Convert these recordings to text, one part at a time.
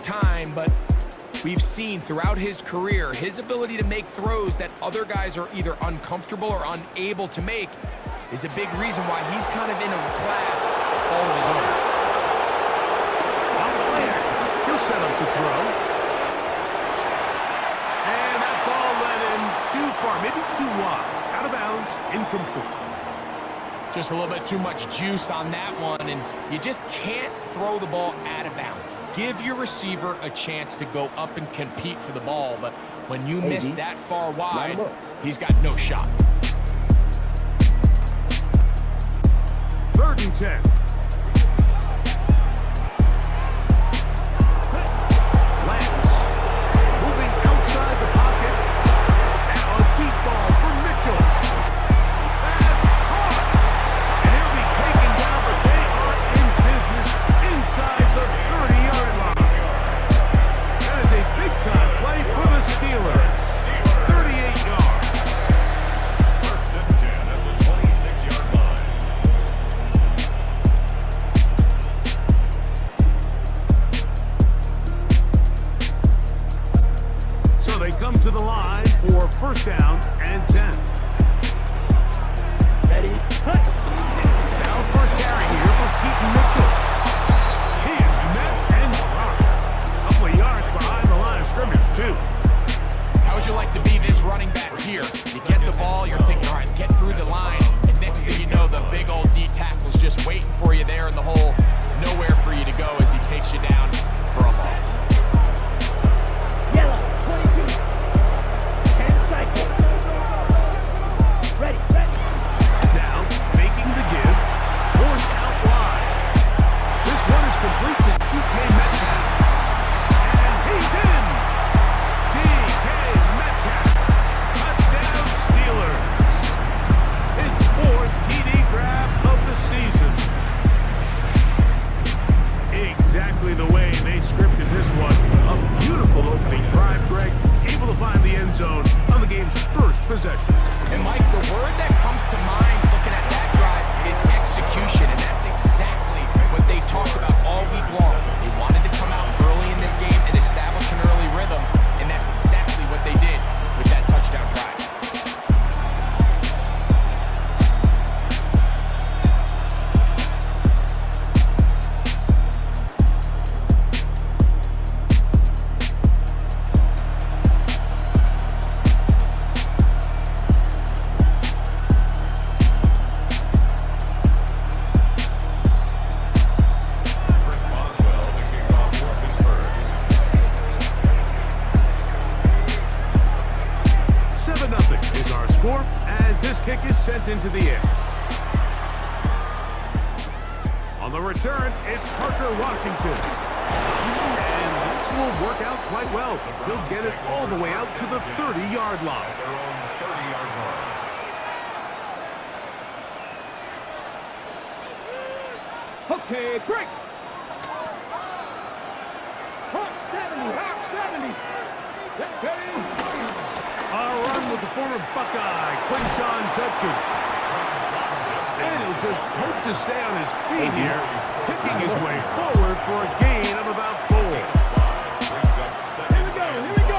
time, but we've seen throughout his career, his ability to make throws that other guys are either uncomfortable or unable to make is a big reason why he's kind of in a class all of his own. On the play action, he'll set up to throw. And that ball went in too far, maybe too wide. Out of bounds, incomplete. Just a little bit too much juice on that one, and you just can't throw the ball out of bounds. Give your receiver a chance to go up and compete for the ball, but when you miss that far wide, he's got no shot. 3rd and 10. Lance moving outside the pocket. Now a deep ball for Mitchell. That's caught. And he'll be taken down, but they are in business inside the 30-yard line. That is a big-time play for the Steelers. 38 yards. 1st and 10 at the 26-yard line. So they come to the line for 1st down and 10. Ready? Now 1st carry here for Keaton Mitchell. He is met and dropped. A couple of yards behind the line of scrimmage, too. How would you like to be this running back here? You get the ball, you're thinking, all right, get through the line, and next thing you know, the big old D tackle's just waiting for you there in the hole. Nowhere for you to go as he takes you down for a loss. Yellow, 22. 10 strike. Ready. Now, faking the give, forced out wide. This one is complete to DK Metcalf. And he's in! DK Metcalf, touchdown Steelers. His 4th TD grab of the season. Exactly the way they scripted this one. A beautiful opening drive, Greg. Able to find the end zone on the game's 1st possession. And Mike, the word that comes to mind looking at that drive is execution, and that's exactly what they talked about all week long. They wanted to come out early in this game and establish an early rhythm, and that's exactly what they did with that touchdown drive. Sent into the air. On the return, it's Parker Washington. And this will work out quite well. He'll get it all the way out to the 30-yard line. Okay, break. Hot 70. Let's go. A run with the former Buckeye, Quinshawn Judkins. And he'll just hope to stay on his feet here, picking his way forward for a gain of about 4. Here we go.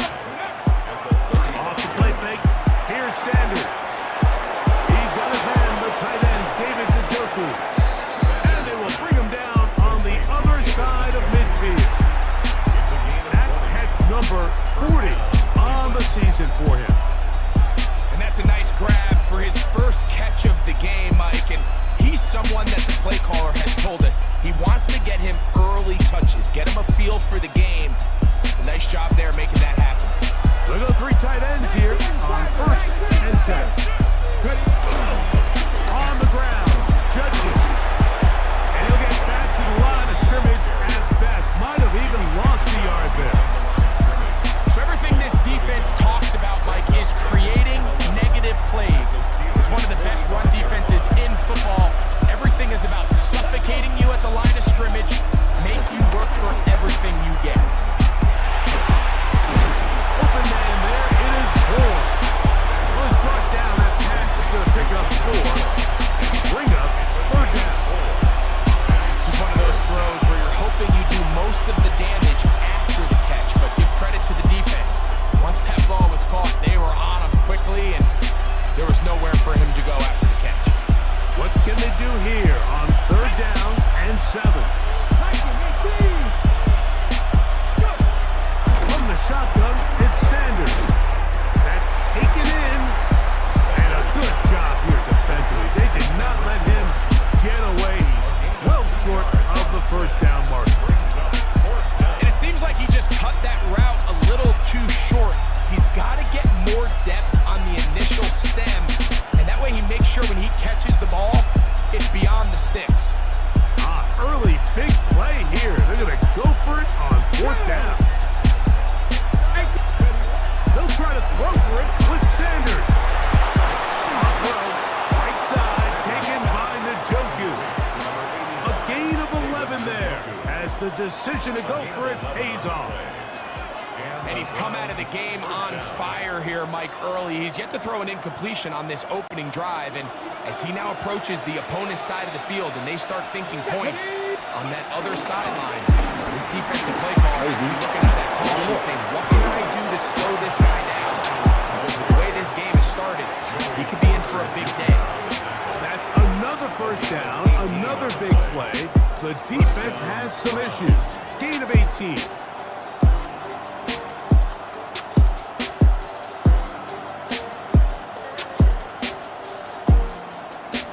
Off the play fake, here's Sanders. He's got his man, the tight end, David Njoku. And they will bring him down on the other side of midfield. That catch number 40 on the season for him. And that's a nice grab for his 1st catch of the game, Mike. And he's someone that the play caller has told us he wants to get him early touches, get him a feel for the game. Nice job there making that happen. Look at the 3 tight ends here on 1st and 10. On the ground, Judkins. And he'll get back to the line of scrimmage at best. Might have even lost a yard there. So everything this defense talks about, Mike, is creating negative plays. It's one of the best run defenses in football. Everything is about suffocating you at the line of scrimmage, make you work for everything you get. Open man there, it is Bourne. Was brought down, that pass is going to pick up 4. Bring up 3rd decision to go for it pays off. And he's come out of the game on fire here, Mike, early. He's yet to throw an incompletion on this opening drive, and as he now approaches the opponent's side of the field and they start thinking points on that other sideline, this defensive play caller is looking at that call and saying, what can I do to slow this guy down? Because with the way this game has started, he could be in for a big day. That's another first down, another big play. The defense has some issues. Gain of 18.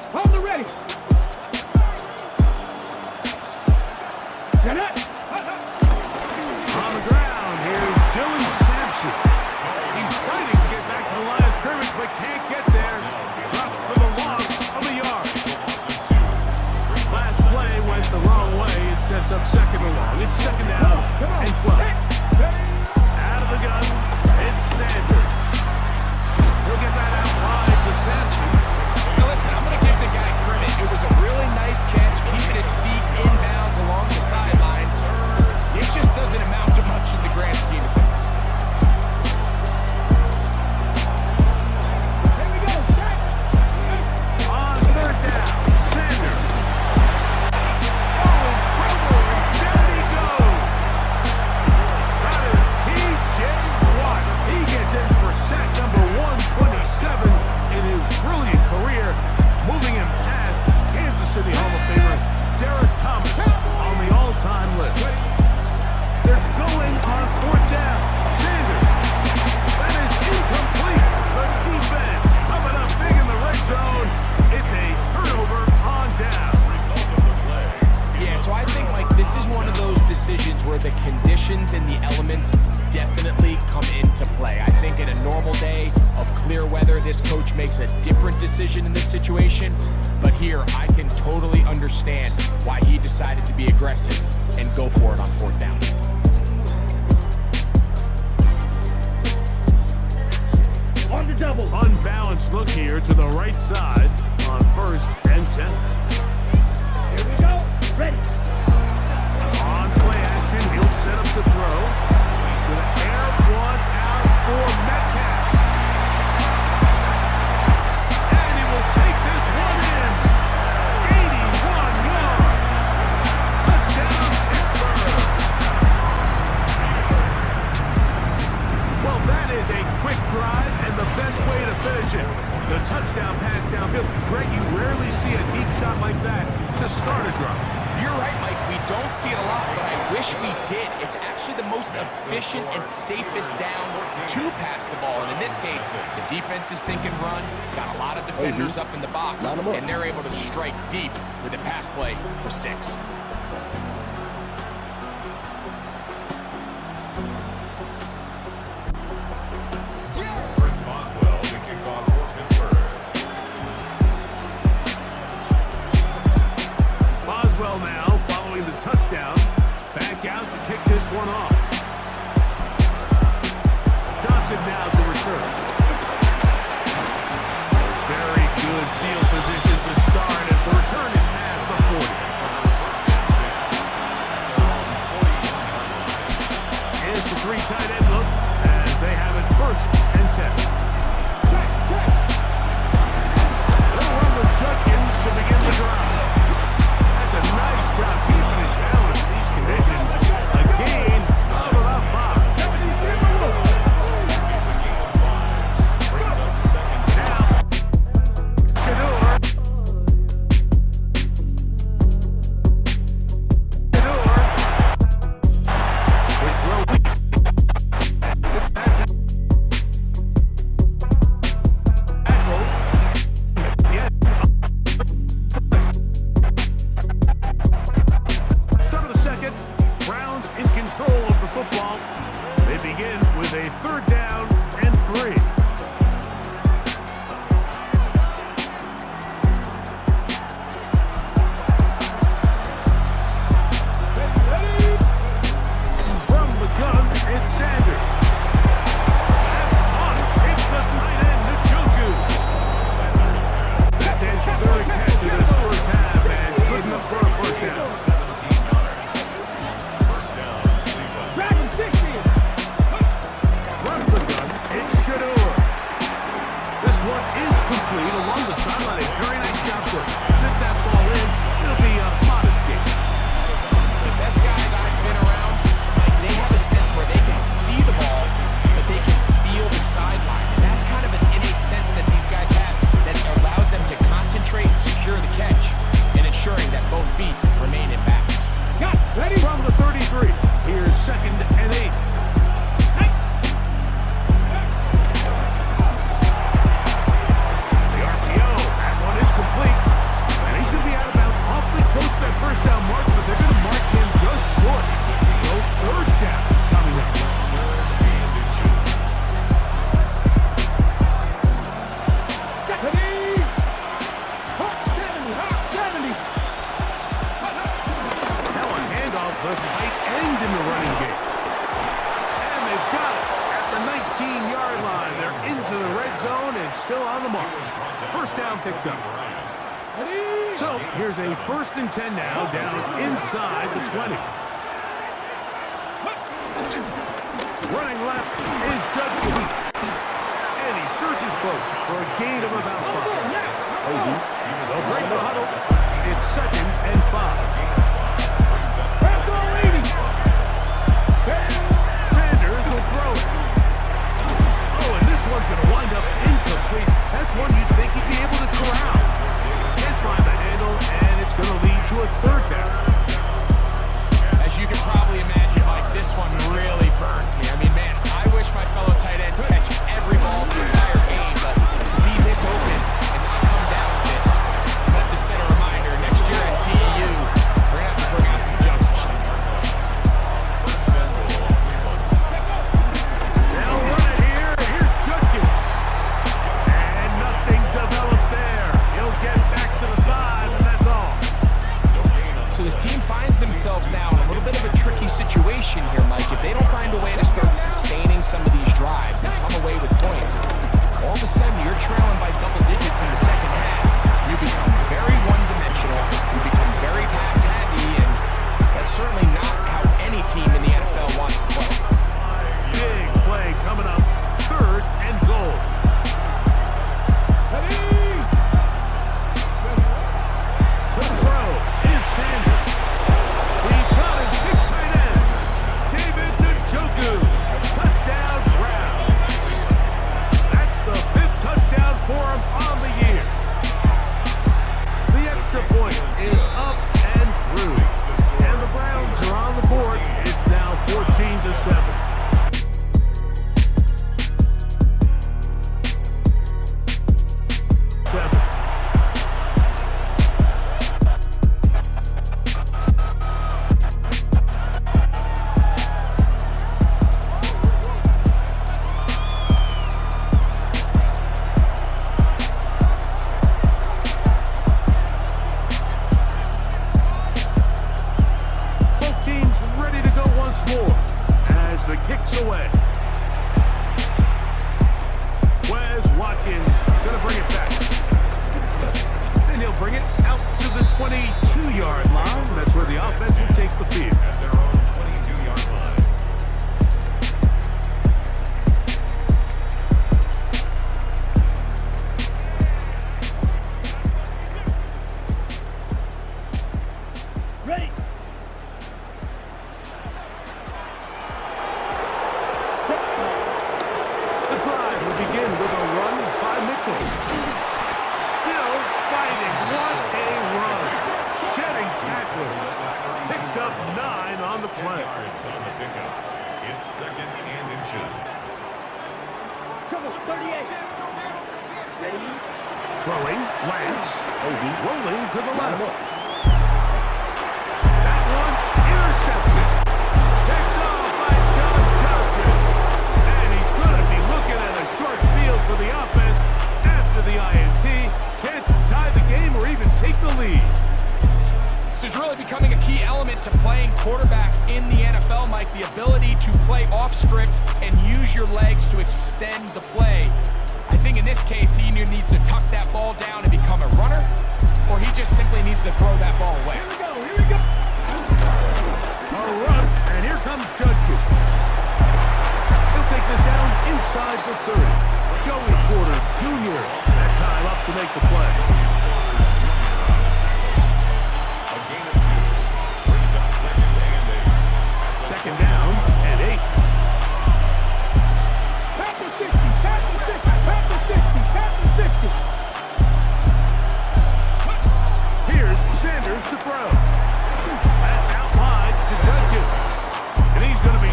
Hold it ready. Get it. On the ground, here's Dylan Sampson. He's fighting to get back to the line of scrimmage, but can't get there. Dropped for the loss of a yard. Last play went the wrong way. It sets up second and long. It's second down and 12. Out of the gun, it's Sanders. He'll get that out wide to Sampson. Now listen, I'm going to give the guy credit. It was a really nice catch, keeping his feet inbounds along the sidelines. It just doesn't amount to much in the grand scheme of things. Here we go. On third down, Sanders. Oh, trouble, and there he goes. That is T.J. Watt. He gets in for sack number 127 in his brilliant career, moving him past Kansas City Hall of Famer Derek Thomas on the all-time list. They're going on fourth down. Sanders. That is incomplete. The defense coming up big in the red zone. It's a turnover on down. Yeah, so I think, Mike, this is one of those decisions where the conditions and the elements definitely come into play. I think in a normal day of clear weather, this coach makes a different decision in this situation. But here, I can totally understand why he decided to be aggressive and go for it on fourth down. On the double. Unbalanced look here to the right side on first and 10. Here we go. Ready. On play action, he'll set up the throw. He's going to air one out for Metcalf. And he will take this one in. 81 yards. Touchdown, Pittsburgh. Well, that is a quick drive and the best way to finish it. The touchdown pass downfield. Greg, you rarely see a deep shot like that to start a drive. You're right, Mike. We don't see it a lot, but I wish we did. It's actually the most efficient and safest down to pass the ball. And in this case, the defense is thinking run, got a lot of defenders up in the box, and they're able to strike deep with a pass play for 6. Boswell now following the touchdown. Back out to kick this one off. Johnson now to return. Very good field position to start as the return is past the 40. Here's the 3 tight end look as they have it first and 10. They'll run with Judkins to begin the drive. That's a nice job keeping his balance in these conditions. A gain of about 5. Now, Shador. With Roby. Start of the second. Browns in control of the football. They begin with a third down and 3. From the gun, it's Sanders. That's caught. It's the tight end, Njoku. That's his third catch of this first half and good enough for a first down. the mark. First down picked up. So here's a 1st and 10 now, down inside the 20. Running left is Judkins. And he searches folks for a gain of about 5. They'll break the huddle. It's 2nd and 5. Sanders will throw it. Oh, and this one's going to wind up incomplete. That's one you'd think he'd be able to corral. Can't find the handle, and it's going to lead to a 3rd down. As you can probably imagine, Mike, this one really burns me. I mean, man, I wish my fellow tight ends catch every ball the entire game, but to be this open and not come down with it, I have to set a reminder, next year at TEU, we're going to have to bring out some jump machines. They'll run it here. Here's Judkins. And nothing developed there. He'll get back to the 5, and that's all. So this team finds themselves now in a little bit of a tricky situation here, Mike. If they don't find a way to start sustaining some of these drives and come away with points, all of a sudden you're trailing by double digits in the second half. You become very one-dimensional. You become very pass-heavy, and that's certainly not how any team in the NFL wants to play. Big play coming up. 3rd and goal. To throw is Sanders. He's got his big tight end, David Njoku. Touchdown Browns. That's the 5th touchdown for him on the year. The extra point is up and through. And the Browns are on the board. It's now 14-7. 7. Both teams ready to go once more as the kick's away. Wes Watkins gonna bring it back. Then he'll bring it out to the 22-yard line. That's where the offense will take the field. At their own 22-yard line. Ready. The drive will begin with a run by Mitchell. Still fighting. What a run. Shedding tackles. Picks up 9 on the play. It's 2nd and inches. Come on, 38. Ready. Throwing. Lance. Rolling to the left. That one intercepted. Picked off by John Johnson. And he's going to be looking at a short field for the offense after the INT. Chance to tie the game or even take the lead. This is really becoming a key element to playing quarterback in the NFL, Mike. The ability to play off script and use your legs to extend the play. I think in this case, he either needs to tuck that ball down and become a runner, or he just simply needs to throw that ball away. Here we go. A run, and here comes Judkins. He'll take this down inside the 30. Joey Porter Jr. that time up to make the play. A gain of 2 brings up 2nd and 8. 2nd down and 8. Pass the 60. Pass the 60. Pass the 60. Pass the 60. Here's Sanders to throw. That's out wide to Judkins. And he's going to be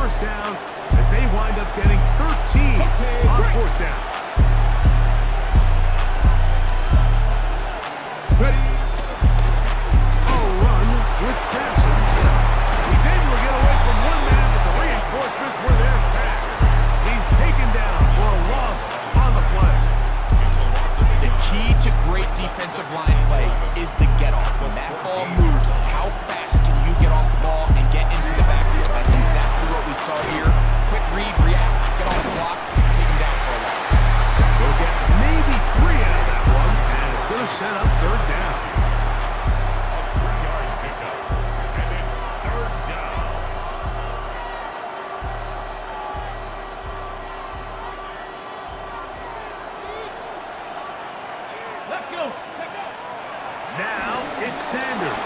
first down as they wind up getting 13 on fourth down. Ready? A run with Sampson. He's able to get away from one man, but the reinforcements were there fast. He's taken down for a loss on the play. The key to great defensive line play is the get-off. When that ball moves, how fast can you get off the ball and get into the backfield? That's exactly what we saw here. Quick read, react, get off the block, take him down for a loss. They'll get maybe 3 out of that one, and it's going to set up third down. A 3-yard pickup, and it's third down. Let's go. Now it's Sanders.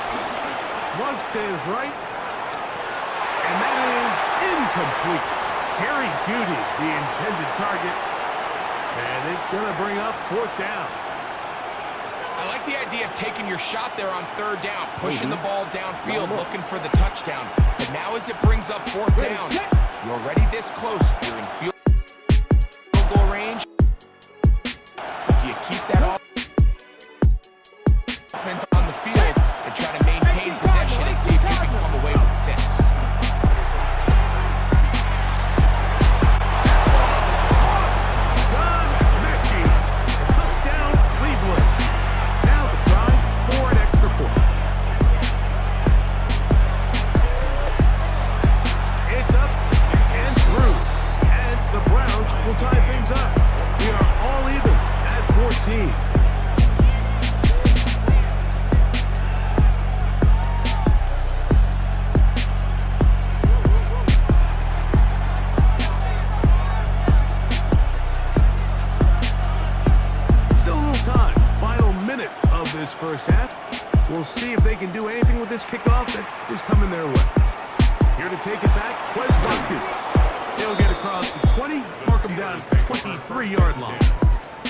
Flushed to his right. And that is incomplete. Jerry Jeudy, the intended target. And it's going to bring up fourth down. I like the idea of taking your shot there on third down, pushing the ball downfield, looking for the touchdown. But now as it brings up fourth down, you're already this close. You're in field goal range. But do you keep that offense on the field and try to maintain possession and see if you can come away with 6? Touchdown, Cleveland. Now the try for an extra point. It's up and through. And the Browns will tie things up. We are all even at 14. This first half. We'll see if they can do anything with this kickoff that is coming their way. Here to take it back, Wes Watkins. They'll get across the 20, mark them down at the 23-yard line.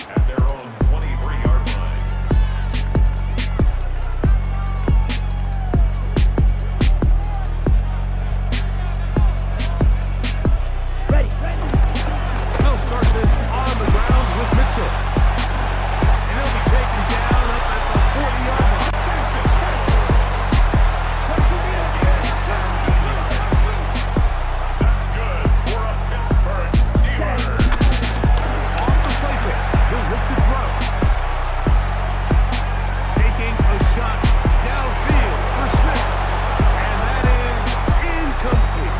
At their own 23-yard line. Ready. They'll start this on the ground with Mitchell. And he'll be taken down up at the 40-yard line. That's good for a Pittsburgh Steelers. Off the play fake, he'll look to throw. Taking a shot downfield for Smith. And that is incomplete.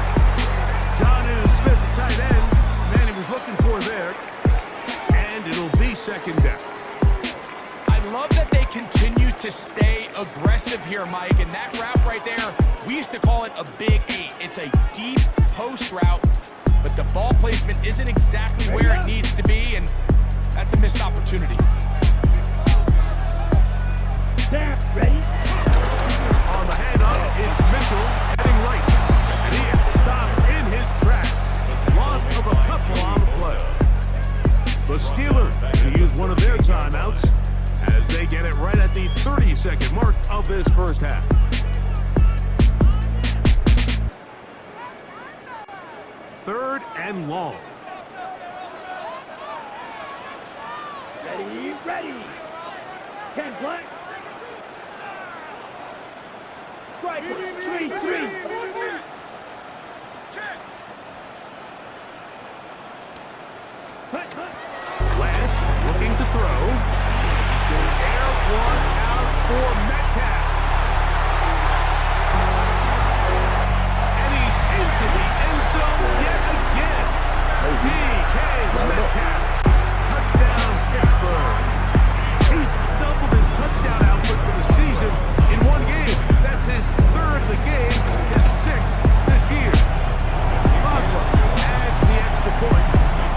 Jonnu Smith, the tight end, man he was looking for there. And it'll be second down. I love that they continue to stay aggressive here, Mike, and that route right there, we used to call it a big 8. It's a deep post route, but the ball placement isn't exactly where it needs to be, and that's a missed opportunity. There. Ready. On the handoff, it's Mitchell heading right. And he is stopped in his tracks. Loss of a couple on the play. The Steelers to use one of their timeouts as they get it right at the 30-second mark of this first half. Third and long. Ready. 10 play. Strike. 3. Lance looking to throw. He's going to air one out for Metcalf. And he's into the end zone yet again. DK Metcalf. Touchdown, Pittsburgh. He's doubled his touchdown output for the season in one game. That's his third of the game, his 6th this year. Boswell adds the extra point.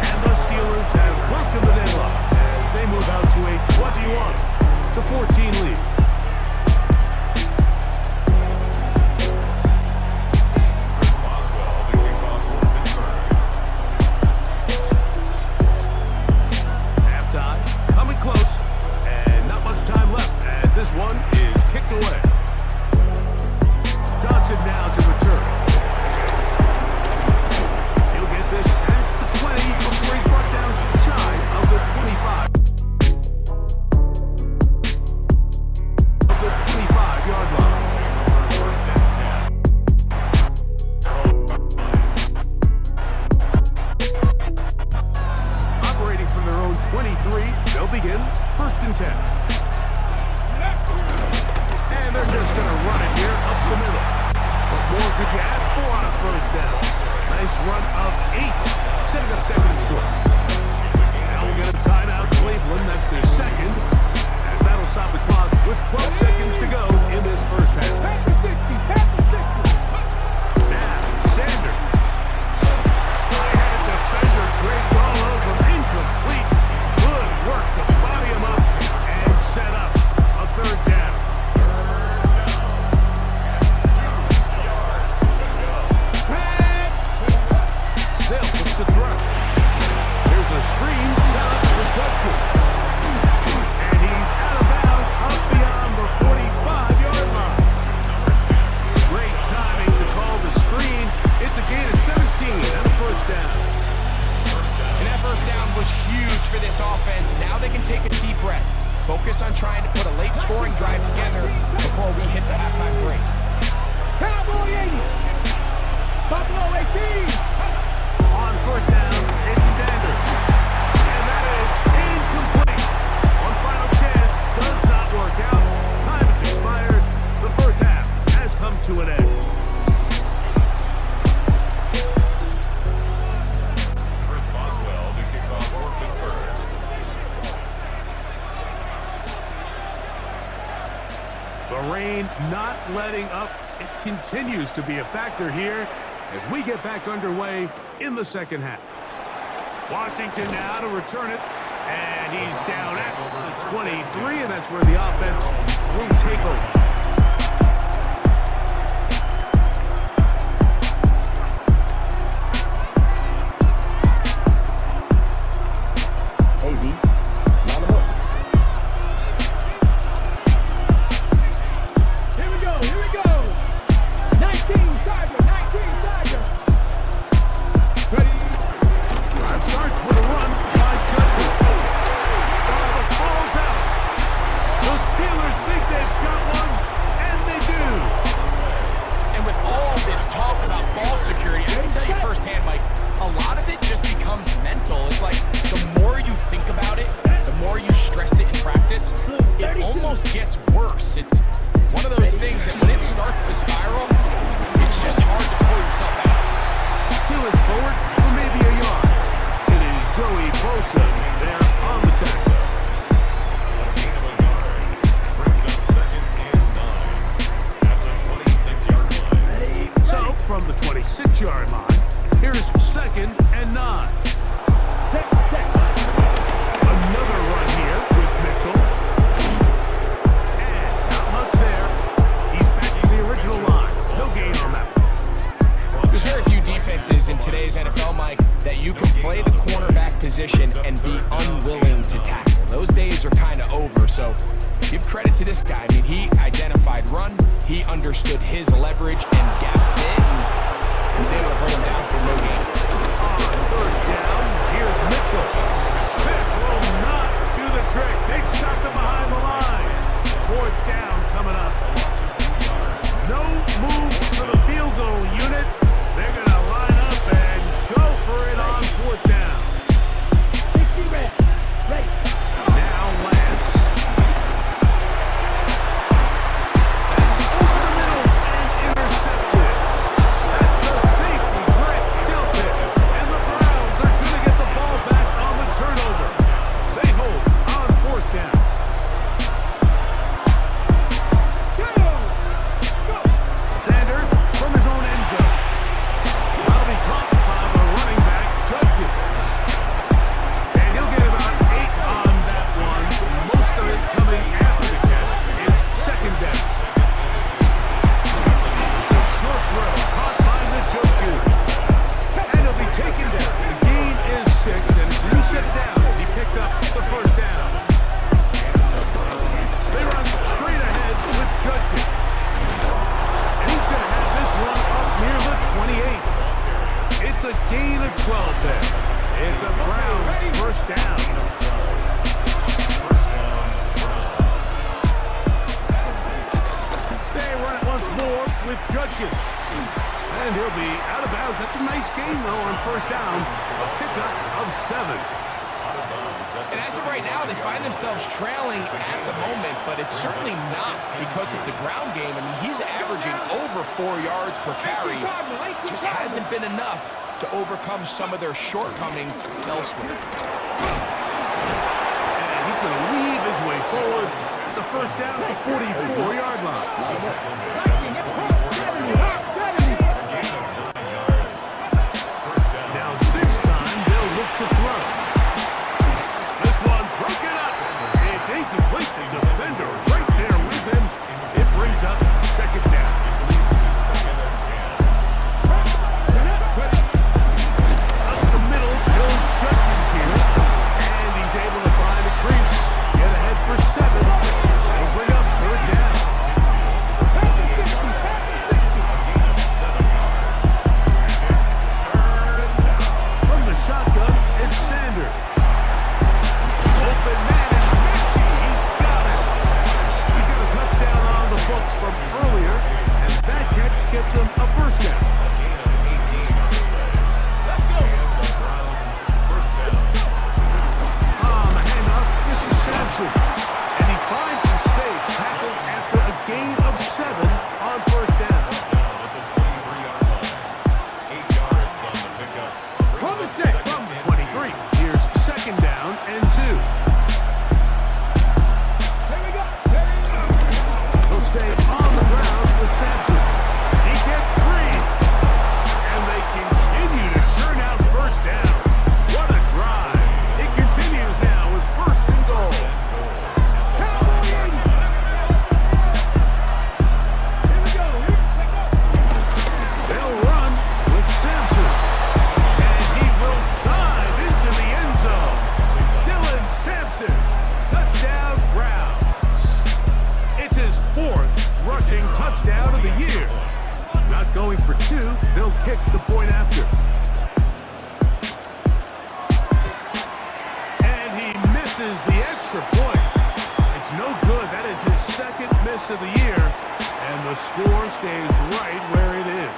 And the Steelers have broken the deadlock as they move out to a 21-14 lead. run of 8, setting up second and short. Now we'll get a timeout, Cleveland. That's their second, as that'll stop the clock with 12 seconds to go in this first half. Pass the 60, pass the 60. Now, Sanders. High-headed defender draped all over him. Incomplete. Good work to body him up and set up a third down. They'll push the throw. Here's a screen set up for Judkins. And he's out of bounds out beyond the 45-yard line. Great timing to call the screen. It's a gain of 17 and a first down. And that first down was huge for this offense. Now they can take a deep breath. Focus on trying to put a late scoring drive together before we hit the halftime break. Cowboy 80. Buffalo 18. On first down, it's Sanders. And that is incomplete. One final chance does not work out. Time has expired. The first half has come to an end. Chris Boswell to kick off for Pittsburgh. The rain not letting up. It continues to be a factor here as we get back underway in the second half. Washington now to return it, and he's down at the 23, and that's where the offense will take over. Hey, B. Line 'em up. Here we go, here we go. 19 Tiger, 19 Tiger. Ready? Drive starts with a run by Judkins. The ball's out. The Steelers think they've got one, and they do. And with all this talk about ball security, I can tell you firsthand, Mike, a lot of it just becomes mental. It's like the more you think about it, the more you stress it in practice, it almost gets worse. It's one of those things that when it starts to spiral, it's just hard to pull yourself out. Peeling forward for maybe a yard. It is Joey Bosa there on the tackle. A gain of a yard. Brings up second and 9 at the 26-yard line. So, from the 26-yard line, here's second and 9. Another run here with Mitchell. And not much there. He's back to the original line. No gain on that one. There's very few defenses in today's NFL, Mike, that you can play the cornerback position and be unwilling to tackle. Those days are kind of over, so give credit to this guy. I mean, he identified run, he understood his leverage and gap fit, and was able to bring him down for no gain. On third down, here's Mitchell. This will not do the trick. They stopped him behind the line. Fourth down coming up. No move for the field goal unit. They're going to line up and go for it on fourth down. 60 red. Right. Now Lance. That's over the middle and intercepted. That's the safety Brett Dilton. And the Browns are going to get the ball back on the turnover. They hold on fourth down. Go. Sanders from his own end zone. That'll be caught by the running back, Judkins. And he'll get about 8 on that one. Most of it coming after the catch. It's second down. It's a short throw caught by the Judkins. And he'll be taken down. The gain is 6, and it's Lucid down as he picked up the first down. They run straight ahead with Judkins. And he's going to have this one up near the 28. It's a gain of 12 there. It's a Browns first down. They run it once more with Judkins. And he'll be out of bounds. That's a nice gain, though, on first down. A pickup of 7. And as of right now, they find themselves trailing at the moment, but it's certainly not because of the ground game. I mean, he's averaging over 4 yards per carry. Just hasn't been enough to overcome some of their shortcomings elsewhere. And he's going to weave his way forward. It's a first down at the 44-yard line. Now this time they'll look to throw. This one broken up. It's incomplete. The defender right there with him. It brings up second down. Up the middle goes Judkins here. And he's able to find a crease. Get ahead for 7. They'll bring up third down. From the shotgun, it's Sanders. Open man is Mitchie. He's got it. He's got a touchdown on the books from earlier, and that catch gets him a first down. On the handoff, this is Sampson. And he finds some space, tackled after a gain of 7 on first down. From the 23, here's second down and 2. He'll stay on the ground with Sampson. He gets 3. And they continue to churn out first down. What a drive. It continues now with first and goal. They'll run with Sampson. And he will dive into the end zone. Dylan Sampson, touchdown Browns. It's his 4th rushing touchdown of the year. Not going for 2, they'll kick the point after. And he misses the extra point. It's no good. That is his 2nd miss of the year. And the score stays right where it is.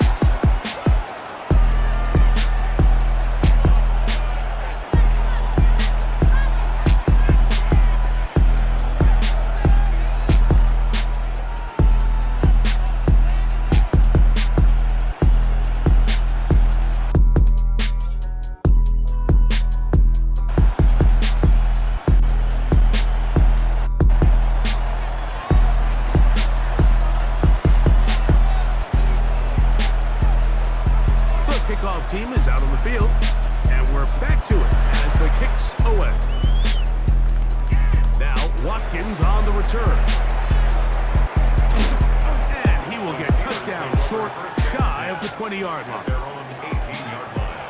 Kickoff team is out on the field, and we're back to it as the kicks away. Now Watkins on the return. And he will get cut down short, shy of the 20-yard line. Their own 18-yard line.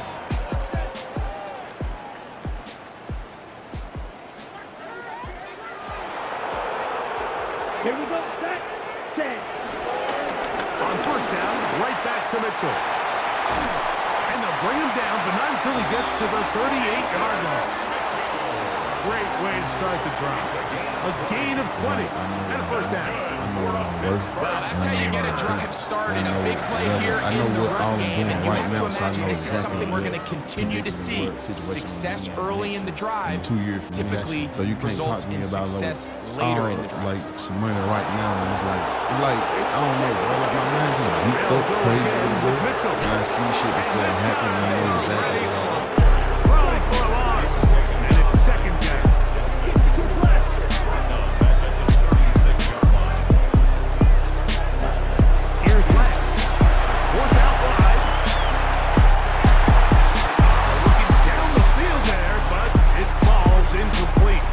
Here we go. Set. On first down, right back to Mitchell. And they'll bring him down, but not until he gets to the 38-yard line. Great way to start the drive. A gain of 20 and a first down. Well, that's how you get a drive started. A big play here in the run game. And you have to imagine this is something we're going to continue to see. Success early in the drive 2 years from typically so you can't talk results to me in about success later in the drive. like some money right now, and it's like I don't know, bro. Like my mind just geeked up crazy, bro. And I see shit before it happens, and I know exactly what Throwing for a loss, and it's second down. Here's Lance. Fourth out wide. Looking down the field there, but it falls incomplete.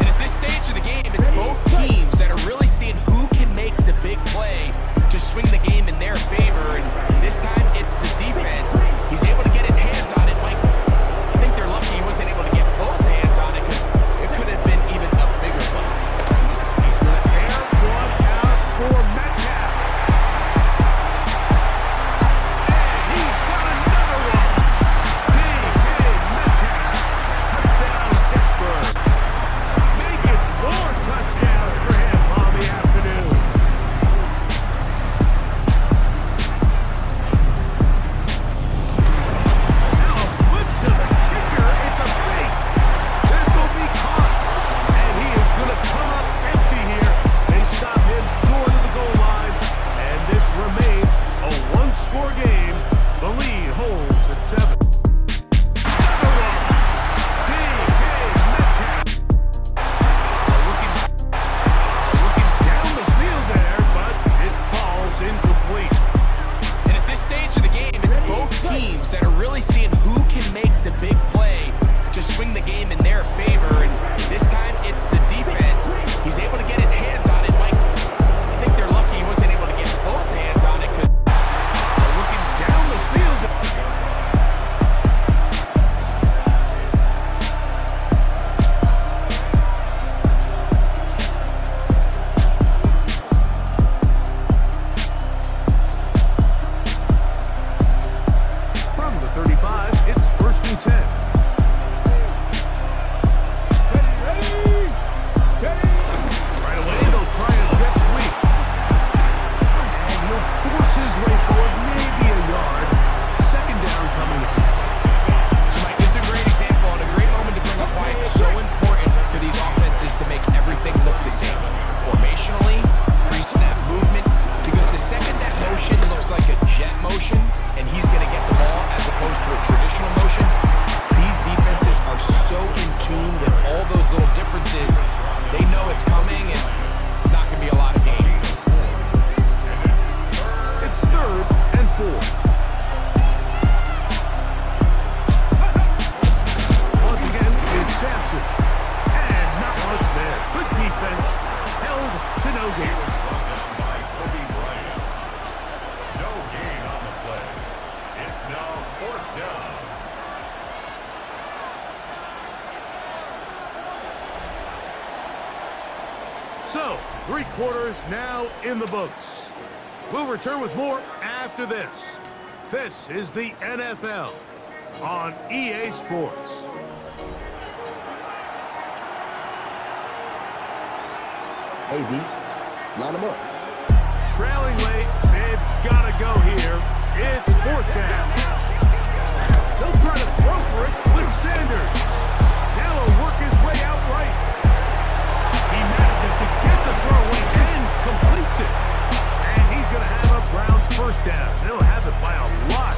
And at this stage of the game, it's both teams that are really seeing who can make the big play to swing the game in their favor. And this time, it's the defense. He's able to get his hands on it, but 35, it's 1st and 10. Right away, they'll try a jet sweep. And he'll force his way forward, maybe a yard. 2nd down coming up. Mike, this is a great example and a great moment to bring up why it's so important for these offenses to make everything look the same. Formationally, pre-snap movement, because the second that motion looks like a jet motion and he's going to get the ball as opposed to a traditional motion, these defenses are so in tune with all those little differences. They know it's coming and not going to be a lot of gain. It's 3rd and 4. Once again, it's Sampson. And not much there. Good defense. Held to no gain. No gain on the play. It's now 4th down. So, 3 quarters now in the books. We'll return with more after this. This is the NFL on EA Sports. Hey, B, line them up. Trailing late, they've got to go here. It's 4th down. They'll try to throw for it with Sanders. Now he'll work his way out right. He manages to get the throw away and completes it. And he's going to have a Browns 1st down. They'll have it by a lot.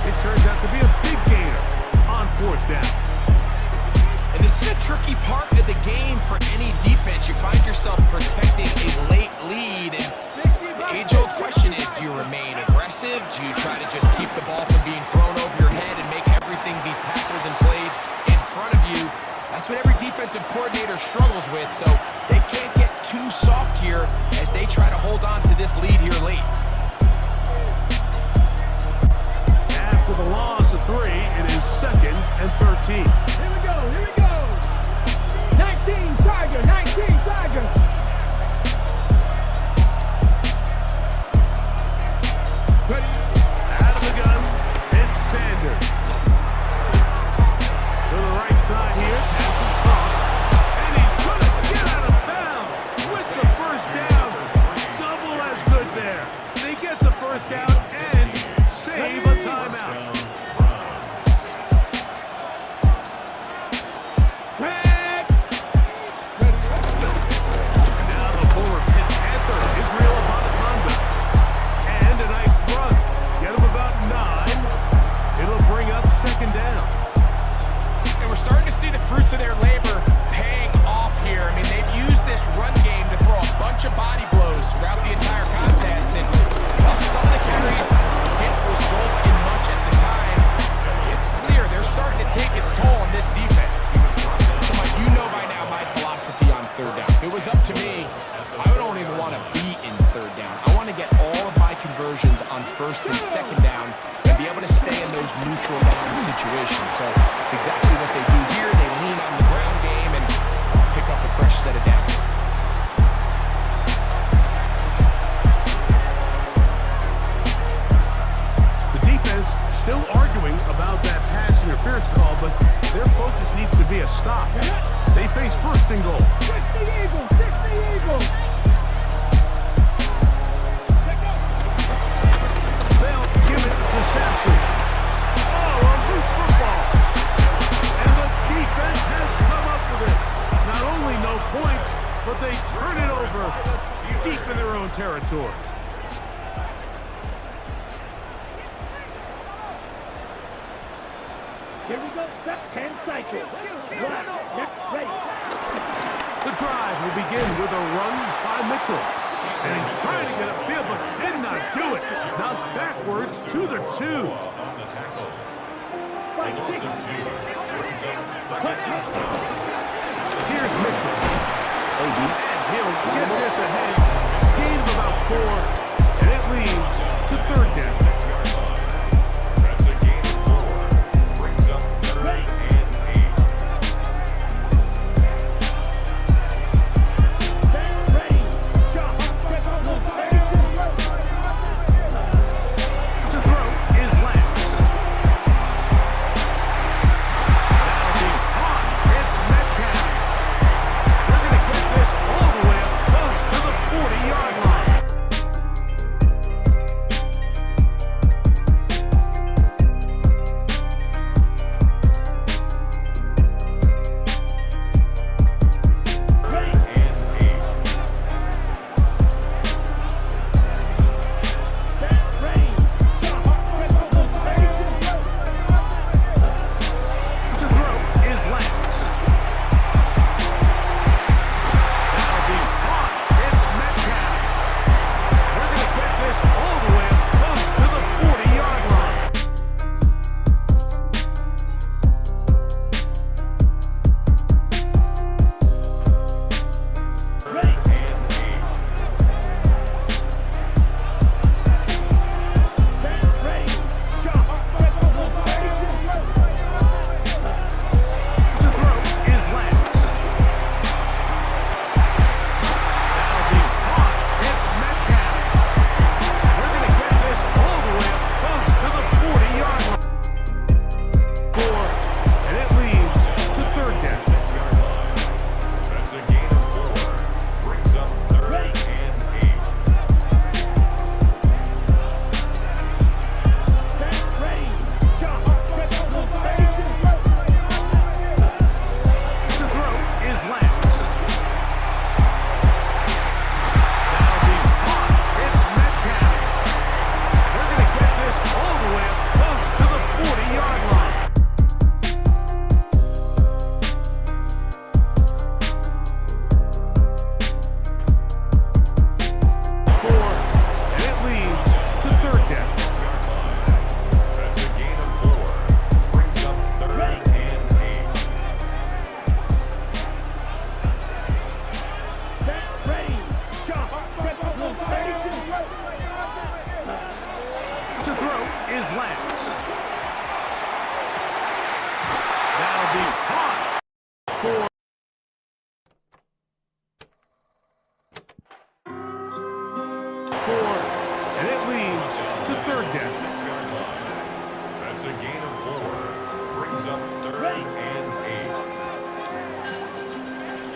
It turns out to be a big gainer on 4th down. And this is a tricky part of the game for any defense. You find yourself protecting a late lead, and the age-old question is, do you remain aggressive? Do you try to just keep the ball from being thrown over your head and make everything be tackled and played in front of you? That's what every defensive coordinator struggles with, so they can't get too soft here as they try to hold on to this lead here late. After the loss of 3, it is 2nd and 13. Here we go, here we go. 19 Tiger, 19 Tiger. Out of the gun, it's Sanders. To the right side here, passes Cross. And he's going to get out of bounds with the 1st down. Double as good there. They get the 1st down and save a timeout. Now the former Pitt Panther, Israel Abanikanda. And a nice run. Get him about 9. It'll bring up 2nd down. And we're starting to see the fruits of their labor paying off here. I mean, they've used this run game to throw a bunch of body blows throughout the entire contest. And while some of the carries didn't result in much at the time, it's clear they're starting to take its toll on this defense. So, Mike, you know by now my philosophy on 3rd down. If it was up to me, I don't even want to be in 3rd down. I want to get all of my conversions on 1st and 2nd down and be able to stay in those neutral down situations. So it's exactly what they do here. They lean on the ground game and pick up a fresh set of downs. The defense still arguing about that pass interference call, but their focus needs to be a stop. They face 1st and goal. 60 Eagles, 60 Eagles. They'll give it to Sampson. Oh, a loose football. And the defense has come up with it. Not only no points, but they turn it over deep in their own territory. Here we go, step 10 cycle. Left, next, ready. The drive will begin with a run by Mitchell. And he's trying to get upfield, but did not do it. Now backwards to the 2. On the tackle. A loss of 2 brings up 2nd and 12. Here's Mitchell. Hey, B, And he'll get this ahead. Gain of about 4. And it leads to 3rd down. 6-yard line. That's a gain of 4. Brings up 3rd and 8. Ready. Jump. Get on the To throw is Lance.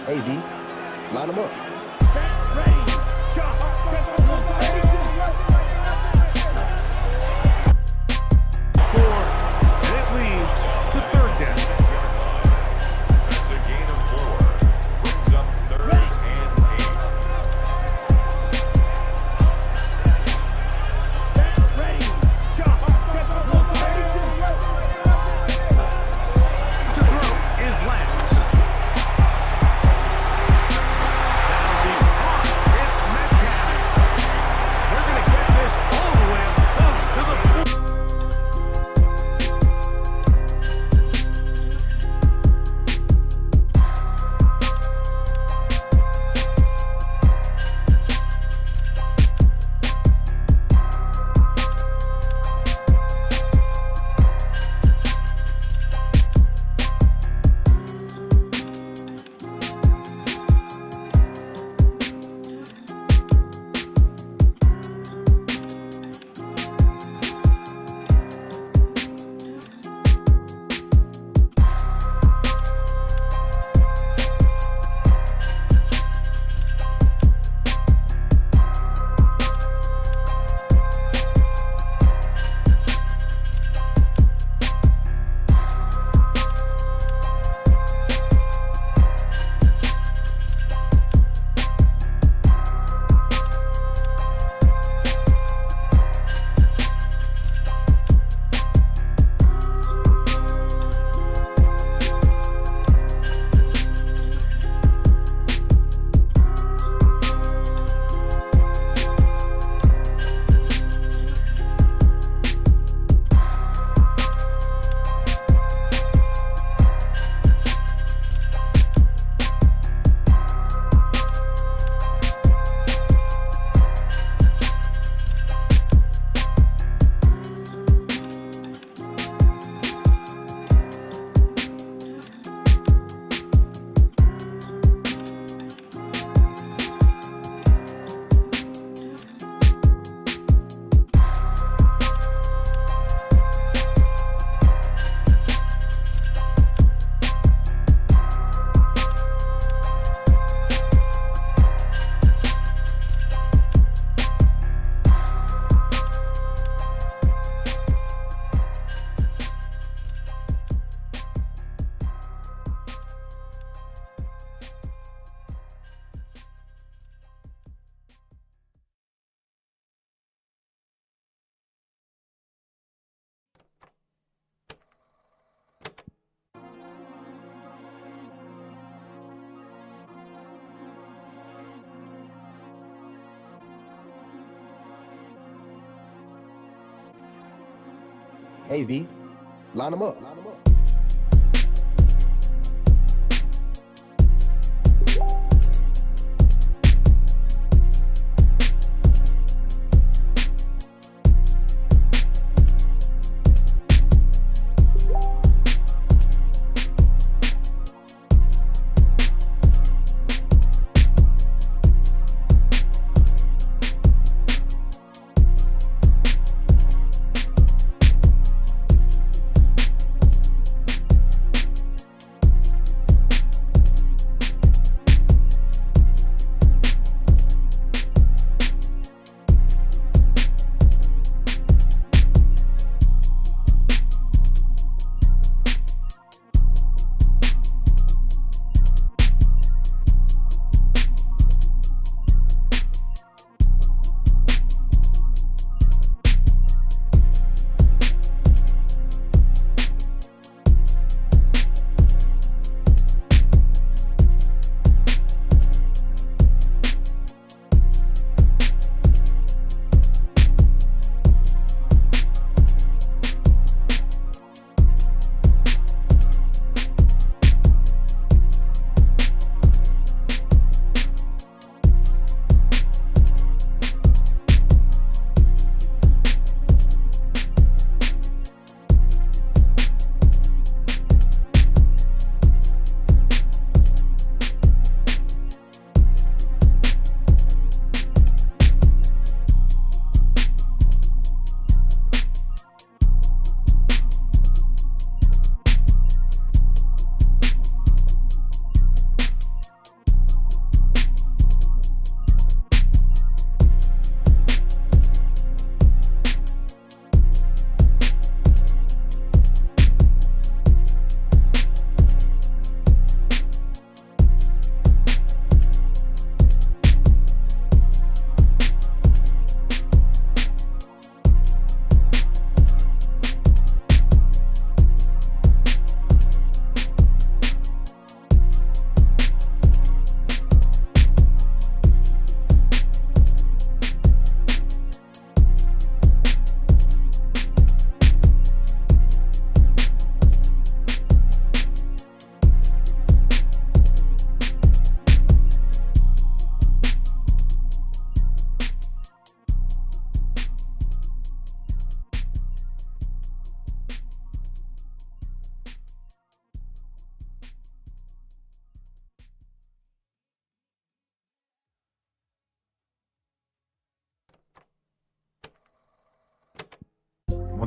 AV, line them up. Set, ready, shot. Four, and it leads to third down. That's a gain of 4. Brings up 3rd and 8. Set, ready, shot. To throw is Lance. That'll be caught. It's Metcalf. They're going to get this all the way up close to the 4. AV, line them up.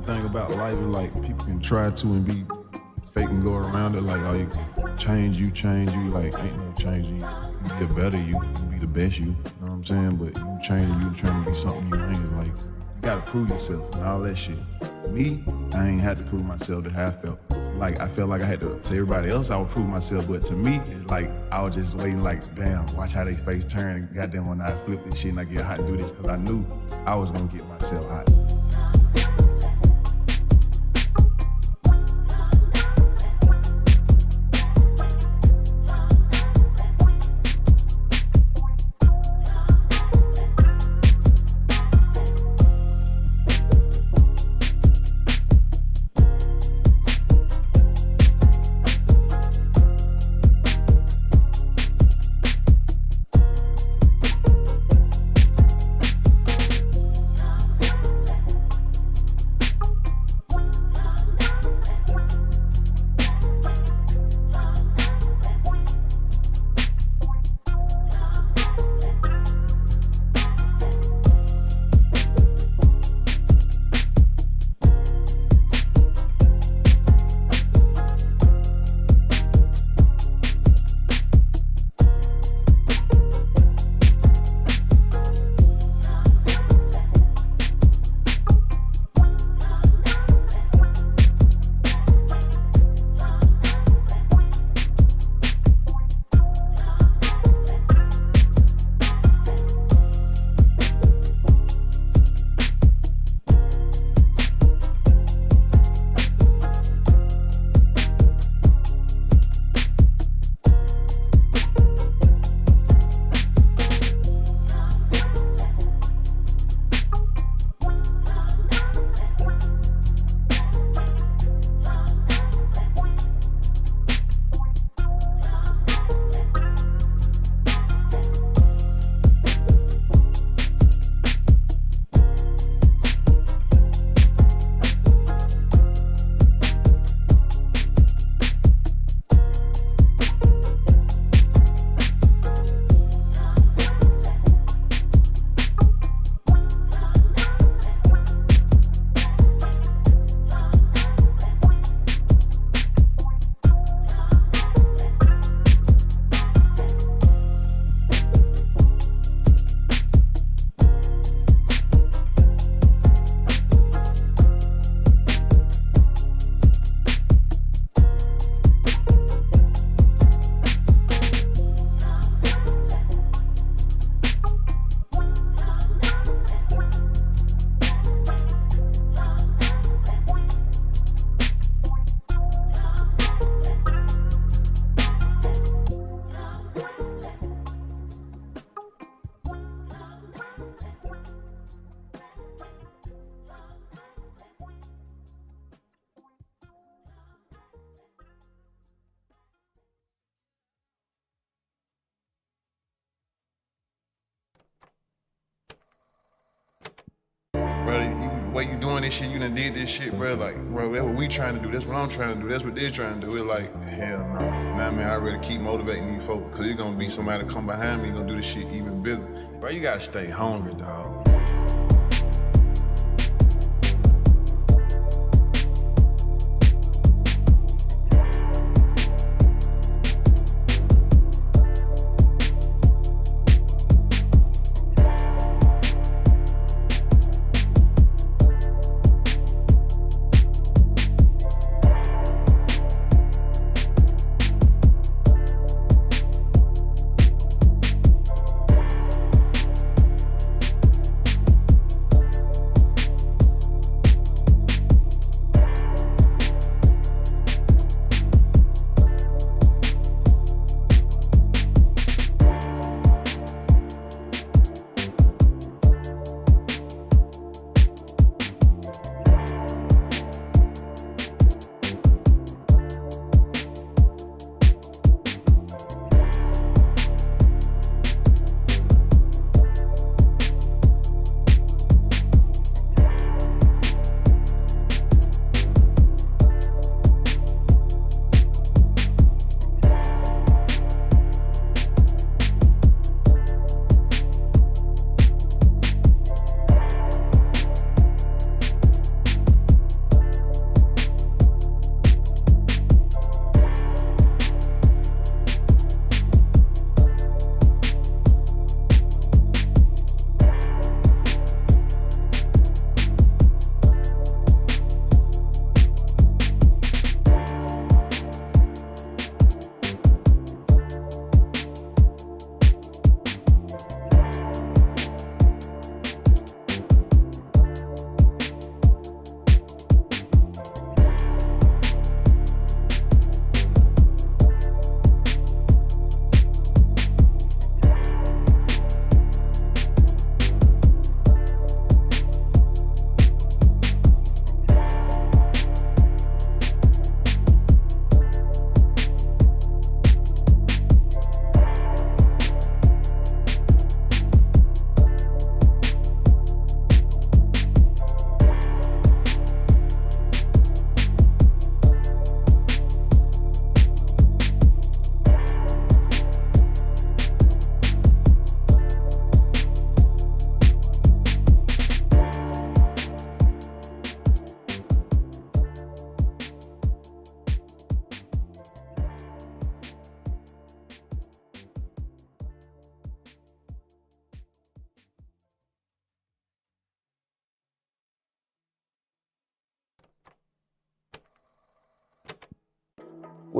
one thing about life is like people can try to and be fake and go around it like, oh, you change you, like ain't no changing you. You be a better you be the best you, you know what I'm saying? But you changing you trying to be something you ain't, like, you gotta prove yourself and all that shit. Me, I ain't had to prove myself to how I felt. Like, I felt like I had to everybody else I would prove myself, but to me, it's like, I was just waiting like, damn, watch how they face turn, and goddamn when I flip this shit and I get hot and do this, cause I knew I was gonna get myself hot. The way you doing this shit, you done did this shit, bro. Like, bro, that's what we trying to do. That's what I'm trying to do. That's what they're trying to do. It's like, hell no. Nah, man, I really keep motivating these folks, cause you're gonna be somebody to come behind me, gonna do this shit even bigger. Bro, you gotta stay hungry, dog.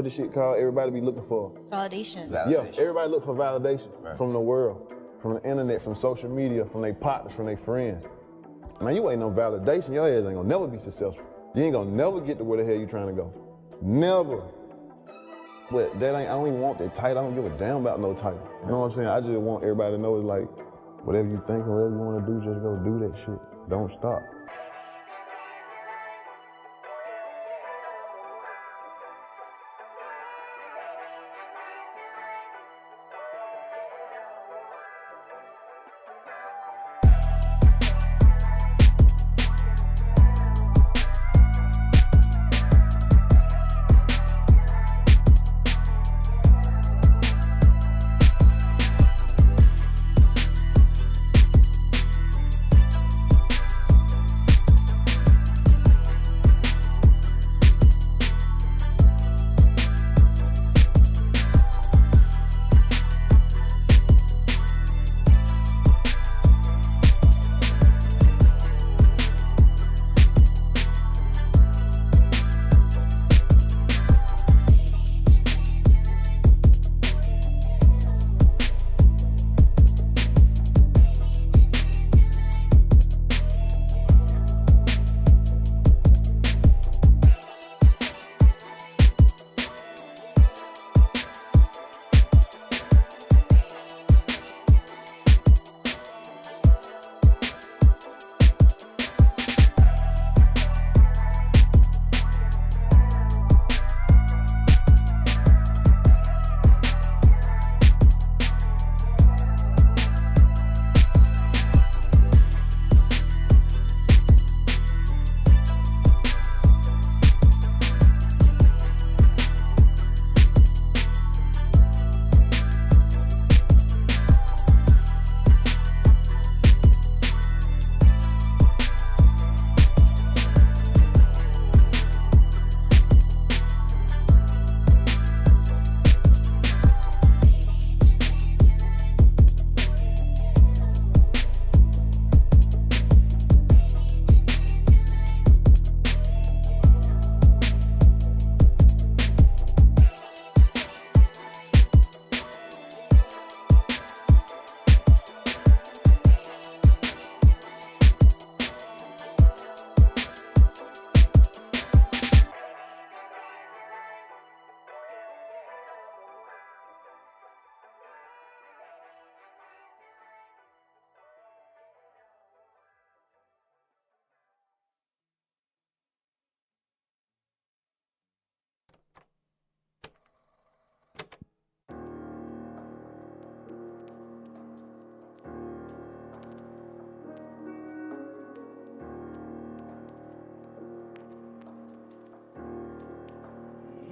what the shit called? Everybody be looking for. Validation. Yeah, everybody look for validation from the world, from the internet, from social media, from their partners, from their friends. Man, you ain't no validation. Your ass ain't gonna never be successful. You ain't gonna never get to where the hell you trying to go. Never. But that ain't, I don't even want that title. I don't give a damn about no title. You know what I'm saying? I just want everybody to know it's like, whatever you think or whatever you want to do, just go do that shit. Don't stop.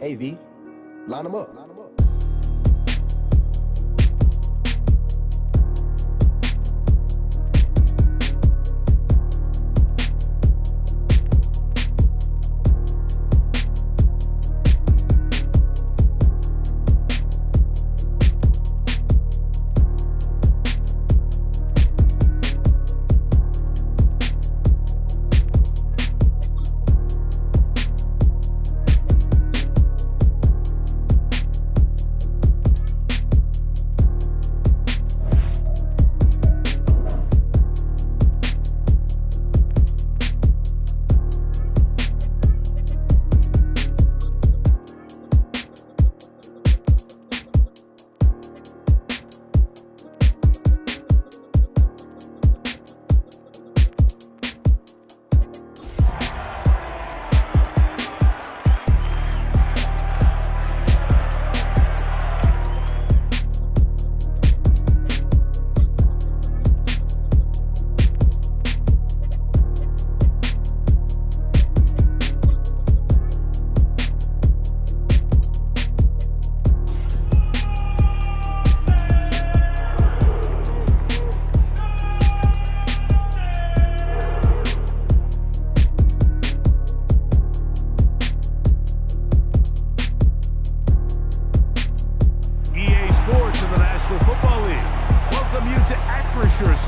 Hey, V, line them up.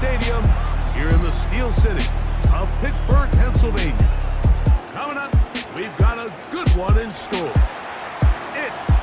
Stadium here in the Steel City of Pittsburgh, Pennsylvania. Coming up, we've got a good one in store. It's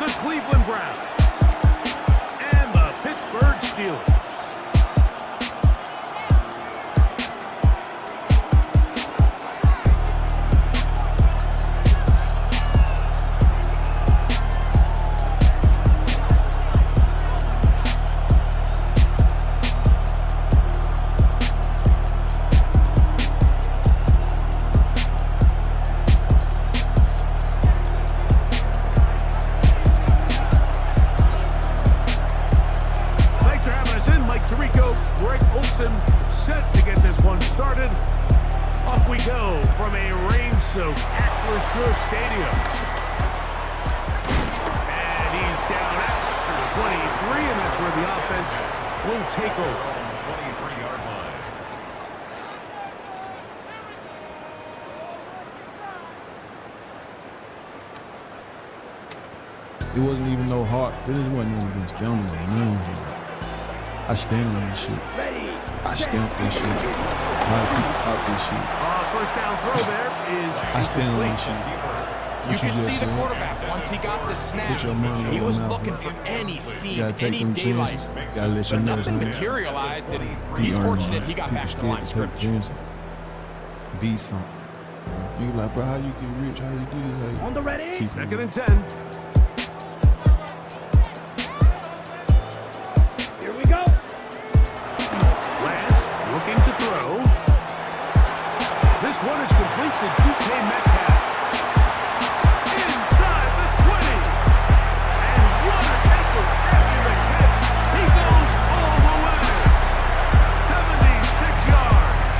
will take over. 23-yard line. It wasn't even no hard feelings. It wasn't even against them. Like, none. I stand on this shit. I stamp this shit. A lot of people talk this shit. First down throw there is I stand on this shit. You What can just see the said? quarterback, once he got the snap, Put your money where he your was mouth looking is. for any seam, You gotta take any them daylight. chances. Gotta let your But nerves nothing know. materialized, and he's fortunate he got back to the line of scrimmage. Be something. You be like, bro, how you get rich? How you do this? How you On the ready. keep second and 10. Here we go. Lance looking to throw. This one is complete to DK Metcalf. Inside the 20. And what an effort after the catch. He goes all the way. 76 yards.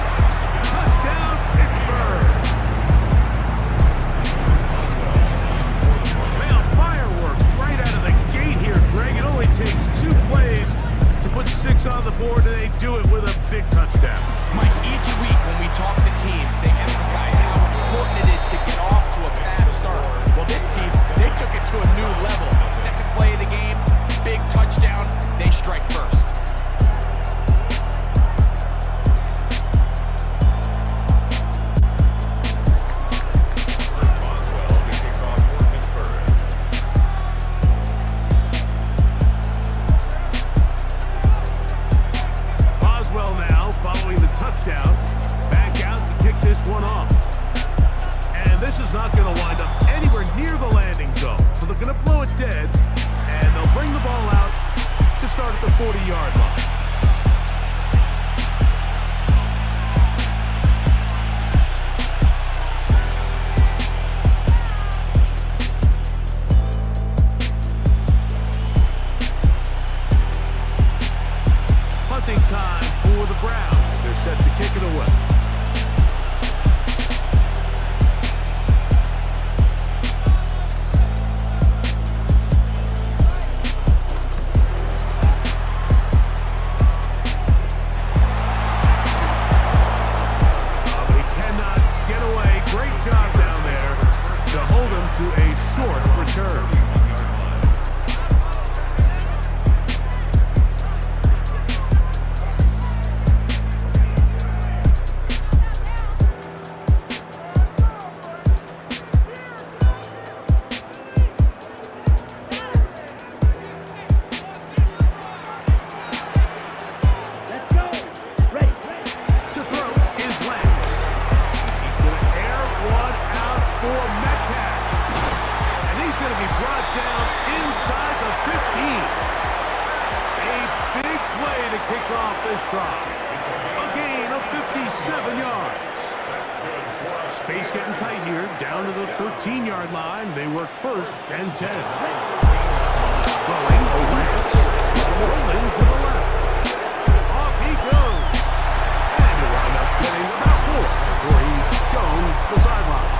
Touchdown, Pittsburgh. Man, fireworks right out of the gate here, Greg. It only takes 2 plays to put 6 on the board, and they do it with a big touchdown. Mike, each week when we talk to teams, they emphasize how important it is to get off to a fast start. Well, this team, they took it to a new level. Second play of the game, big touchdown, they strike first. Boswell to kick off for Pittsburgh. Boswell now following the touchdown, back out to kick this one off. And this is not going to wind up anywhere near the landing zone. So they're going to blow it dead, and they'll bring the ball out to start at the 40-yard line. Punting time for the Browns. They're set to kick it away. He cannot get away. Great job down there to hold him to a short return. Let's go. Ready. To throw is Lang. He's going to air one out for Metcalf. And he's going to be brought down inside the 15. A big play to kick off this drive. A gain of 57 yards. Space getting tight here, down to the 13-yard line. They work first and 10. Throwing, Lance, rolling to the left. Off he goes. And he'll wind up getting about 4 before he's shown the sideline.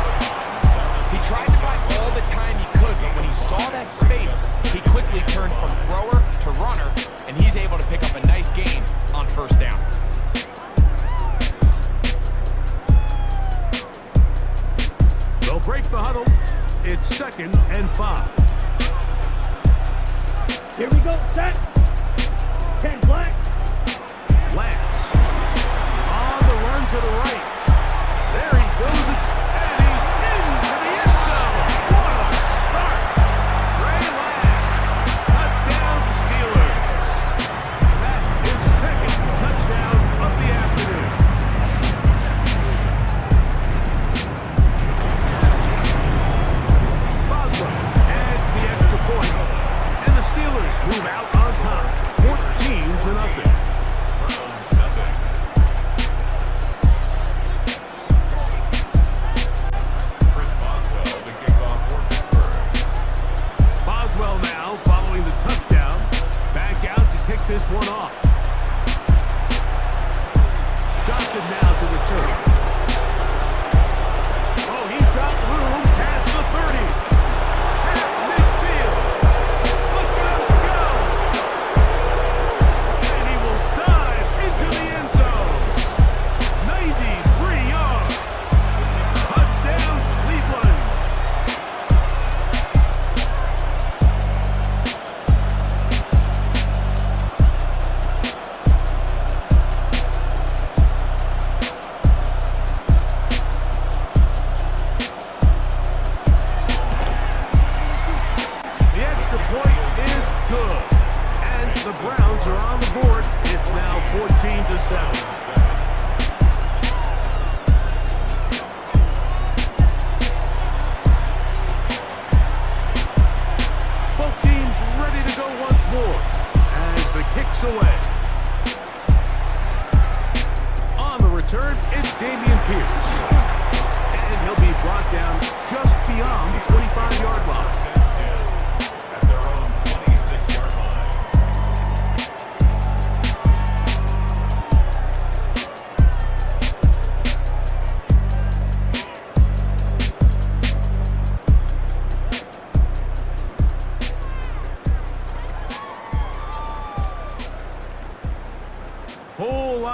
He tried to buy all the time he could, but when he saw that space, he quickly turned from thrower to runner, and he's able to pick up a nice gain on first down. They'll break the huddle. It's 2nd and 5. Here we go. Set. 10 black. Lance on the run to the right. There he goes, and he's into the end zone. What a start! Ray Lance, touchdown Steelers. That is 2nd touchdown of the afternoon. Boswell adds the extra point, and the Steelers move out on top, 14-0.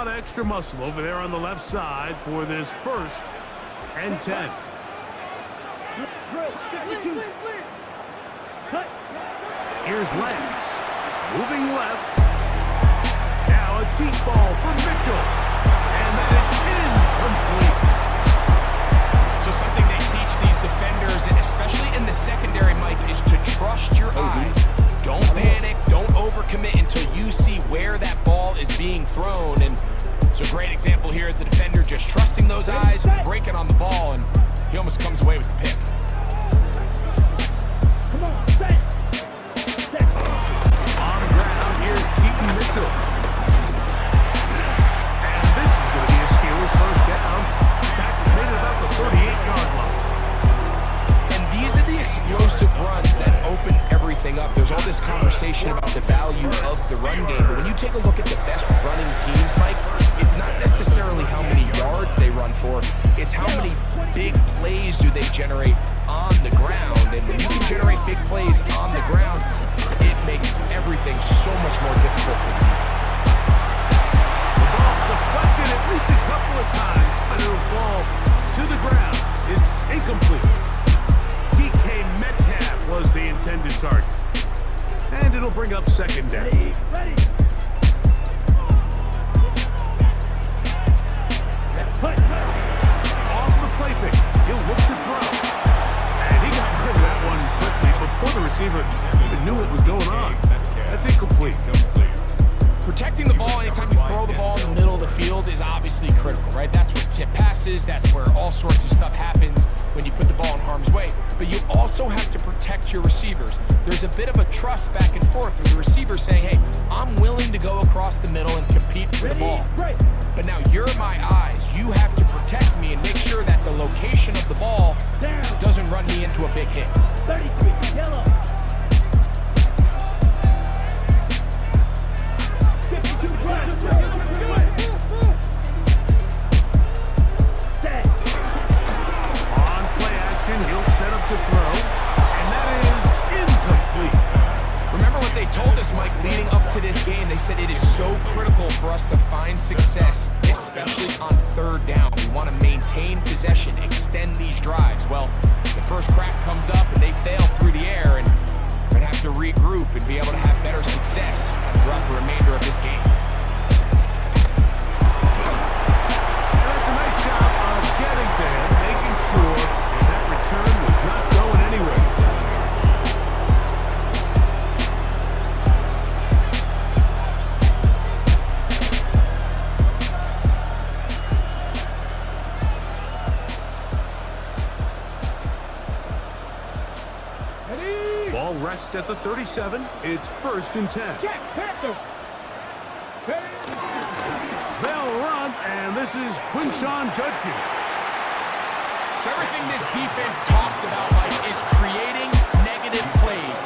lot of extra muscle over there on the left side for this 1st and 10. Here's Lance, moving left. Now a deep ball for Mitchell, and that is incomplete. So something they teach these defenders, and especially in the secondary, Mike, is to trust your eyes. Don't panic, don't overcommit until you see where that ball is being thrown. And it's a great example here, the defender just trusting those eyes, breaking on the ball, and he almost comes away with the pick. Come on, set. On the ground, here's Keaton Mitchell. And this is going to be a Steelers 1st down. Tackle's made at about the 38-yard line. And these are the explosive runs that open everything up. There's all this conversation about the value of the run game, but when you take a look at the best running teams, Mike, it's not necessarily how many yards they run for, it's how many big plays do they generate on the ground. And when you can generate big plays on the ground, it makes everything so much more difficult for the defense. The ball deflected at least a couple of times, but it'll fall to the ground. It's incomplete. DK Metcalf was the intended target. And it'll bring up 2nd down. Ready. Off the play pick, he'll look to throw. And he got rid of that one quickly before the receiver even knew what was going on. That's incomplete. Protecting the ball anytime you throw the ball in the middle of the field is obviously critical, right? That's where tip passes, that's where all sorts of stuff happens when you put the ball in harm's way. But you also have to protect your receivers. There's a bit of a trust back and forth with the receiver saying, hey, I'm willing to go across the middle and compete for the ball. But now you're my eyes. You have to protect me and make sure that the location of the ball doesn't run me into a big hit. 33, yellow. 52, right. Set. On play action, he'll set up to throw. And that is incomplete. Remember what they told us, Mike, leading up to this game? They said it is so critical for us to find success, especially on 3rd down. We want to maintain possession, extend these drives. Well, the first crack comes up and they fail through the air, and we're going to have to regroup and be able to have better success throughout the remainder of this game. And that's a nice job of getting to him, making sure that return was not going anywhere. Ball rests at the 37. It's 1st and 10. Jack Panther. They'll run, and this is Quinshawn Judkins. So everything this defense talks about, Mike, is creating negative plays.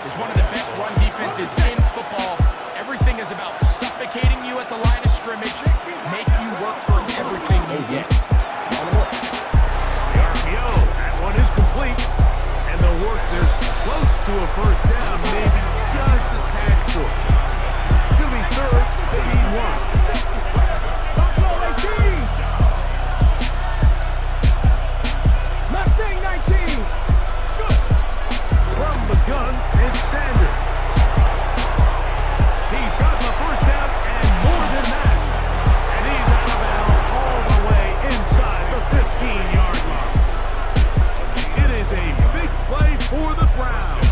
It's one of the best run defenses in football. Everything is about suffocating you at the line of scrimmage, make you work for everything you get. The RPO, that one is complete. And they'll work this close to a 1st down, maybe just a tad short. It'll be 3rd, they need 1. Mustang 19. From the gun, it's Sanders. He's got the 1st down and more than that. And he's out of bounds all the way inside the 15-yard line. It is a big play for the Browns.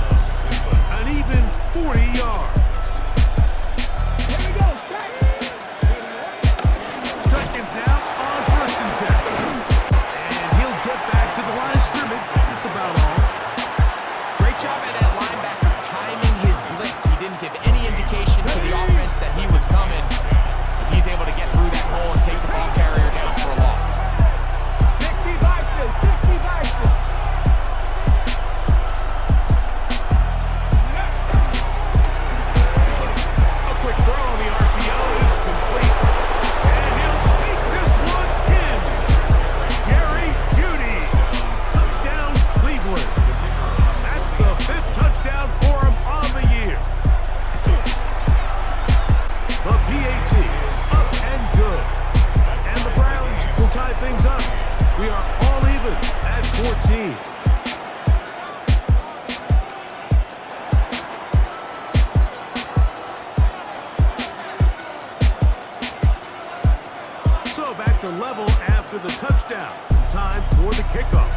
after the touchdown. Time for the kickoff.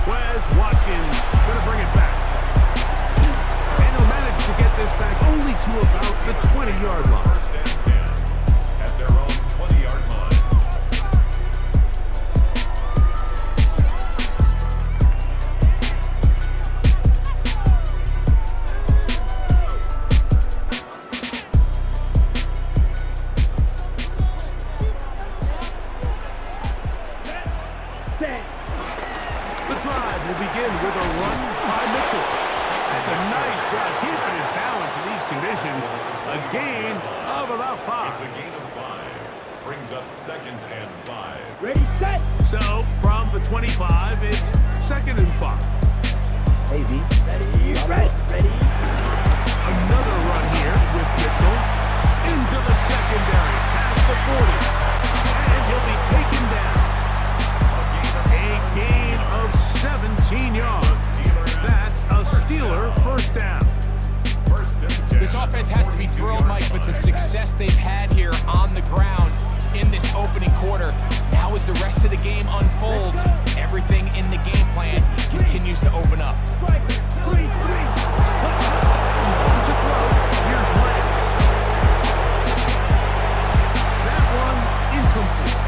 Wes Watkins gonna bring it back. And he'll manage to get this back only to about the 20-yard line. First and 10 at their own 20-yard line. The drive will begin with a run by Mitchell. That's a nice job keeping his balance in these conditions. A gain of about 5. It's a gain of 5. Brings up 2nd and 5. Ready, set. So from the 25, it's 2nd and 5. Hey, V. Ready, ready. Another run here with Mitchell into the secondary past the 40. And he'll be taken down. A gain of 17 yards. That's a Steeler first down. First and 10. This offense has to be thrilled, Mike, with the success they've had here on the ground in this opening quarter. Now as the rest of the game unfolds, everything in the game plan continues to open up. Strike. 3. To throw. Here's Lance. That one incomplete.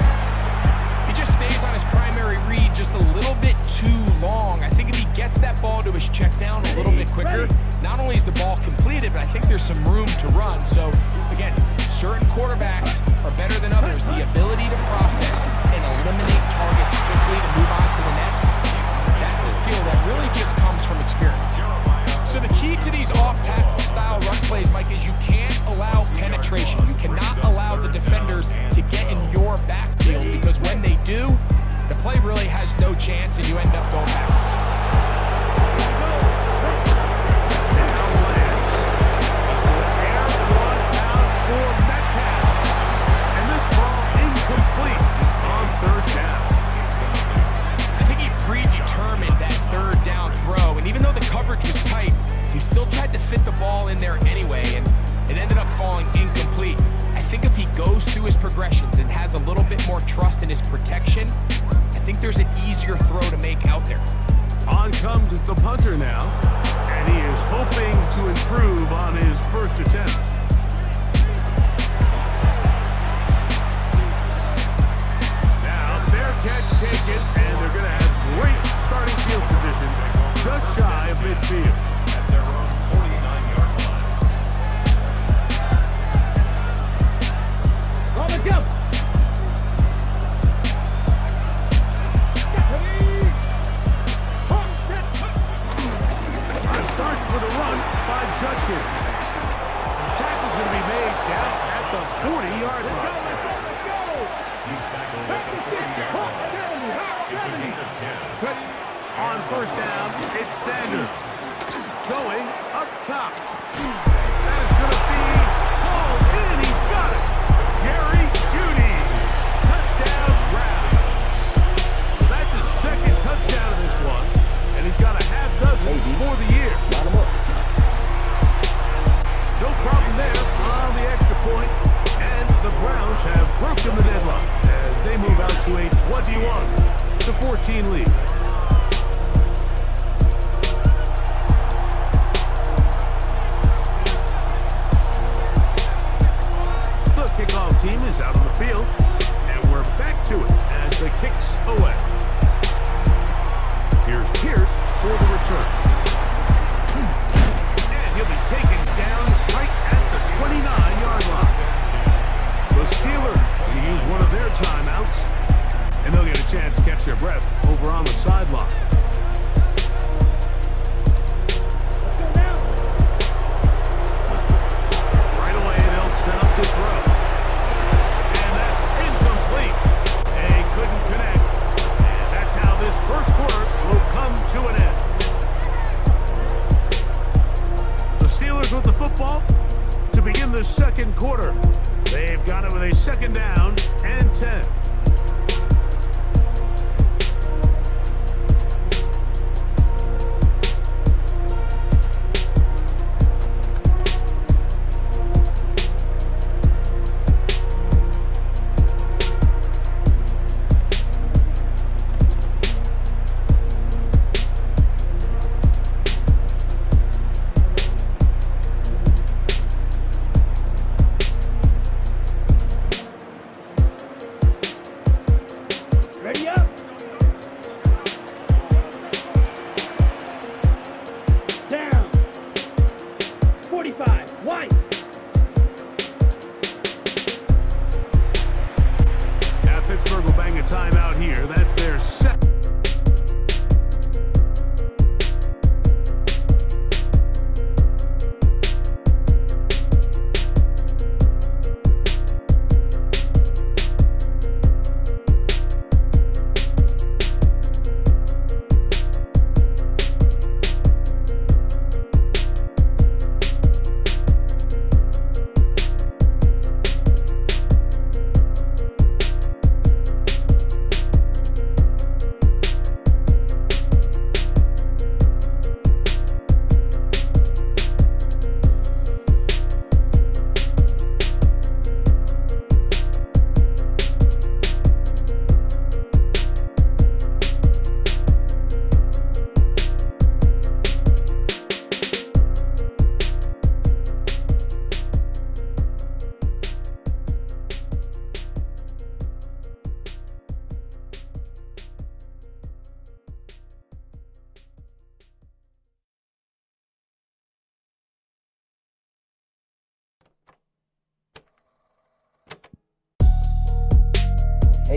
He just stays on his primary read just a little bit too long. I think if he gets that ball to his check down a little bit quicker, not only is the ball completed, but I think there's some room to run. So again, certain quarterbacks are better than others. The ability to process and eliminate targets quickly to move on to the next, that's a skill that really just comes from experience. So the key to these off-tackle style run plays, Mike, is you can't allow penetration. You cannot allow the defenders to get in your backfield, because when they do, the play really has no chance and you end up going backwards. And this ball incomplete on 3rd down. I think he predetermined that 3rd down throw, and even though the coverage was tight, he still tried to fit the ball in there anyway, and it ended up falling incomplete. I think if he goes through his progressions and has a little bit more trust in his protection, I think there's an easier throw to make out there. On comes the punter now, and he is hoping to improve on his first attempt. Now their catch taken, and they're going to have great starting field position just shy of midfield. At their own 49-yard line. Roll it, go. Starts with a run by Judkins. The tackle's going to be made down at the 40-yard line. He's tackled at the 40-yard line. It's a gain of 10. On first down, it's Sanders. Going up top. That is going to be called in. He's got it. Jerry Jeudy. Touchdown grab. That's his 2nd touchdown of this one. And he's got a half dozen for the year. Line 'em up. No problem there on the extra point. And the Browns have broken the deadlock as they move out to a 21-14 lead. The kickoff team is out on the field, and we're back to it as the kicks away.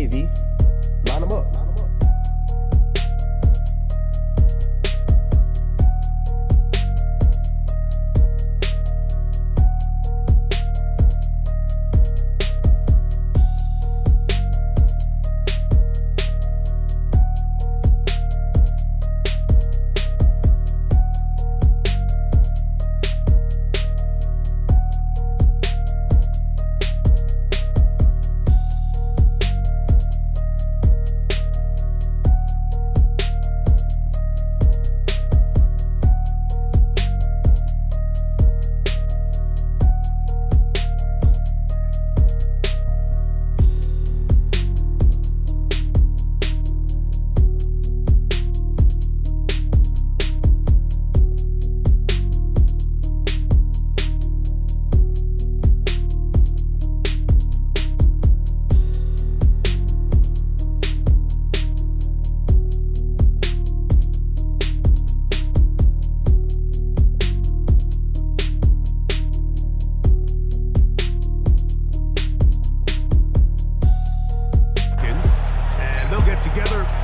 Hey V, line them up.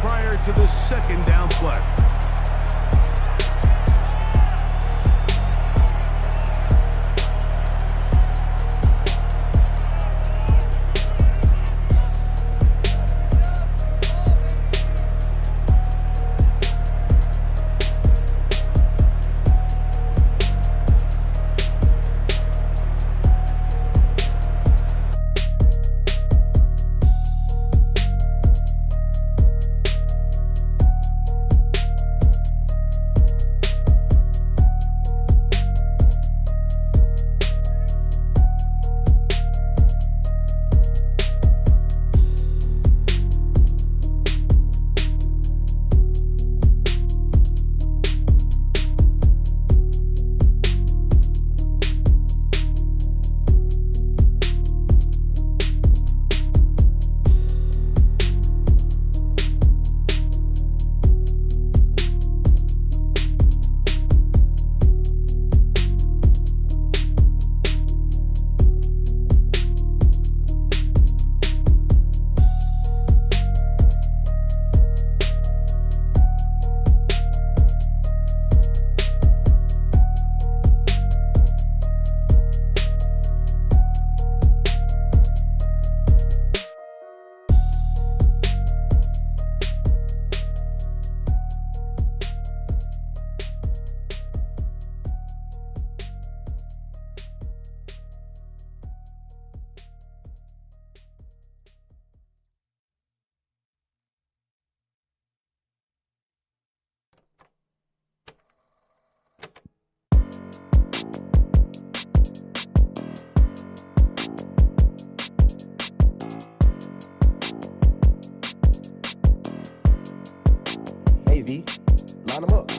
Prior to the second down play. Hey V, line them up.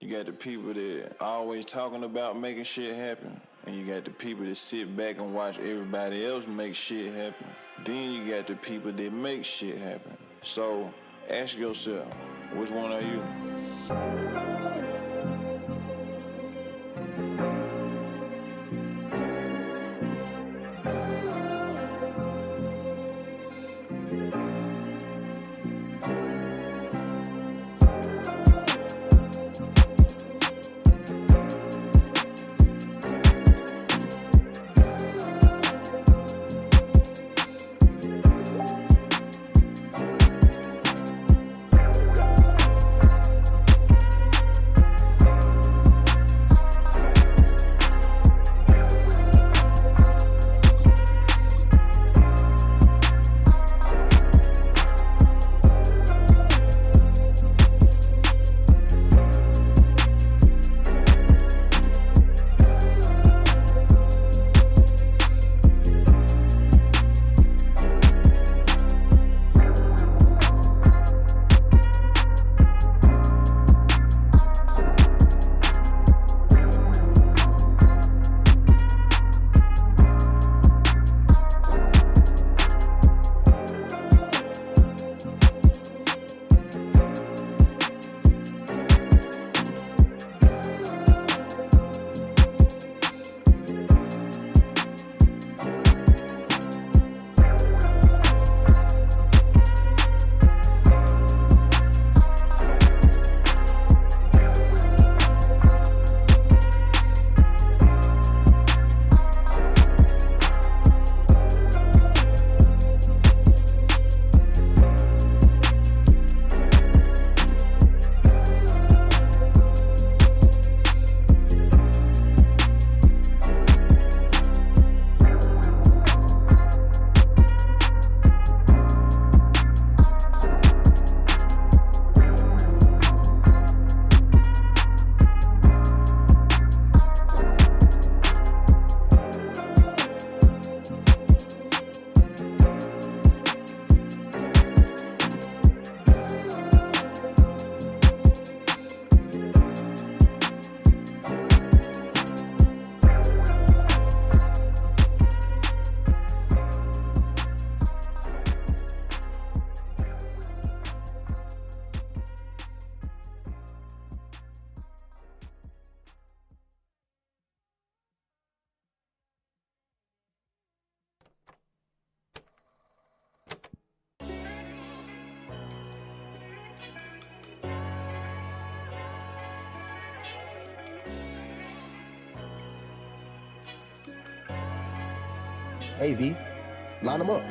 You got the people that always talking about making shit happen, and you got the people that sit back and watch everybody else make shit happen. Then you got the people that make shit happen. So ask yourself, which one are you? Hey, V, line them up.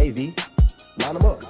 Hey V, line them up.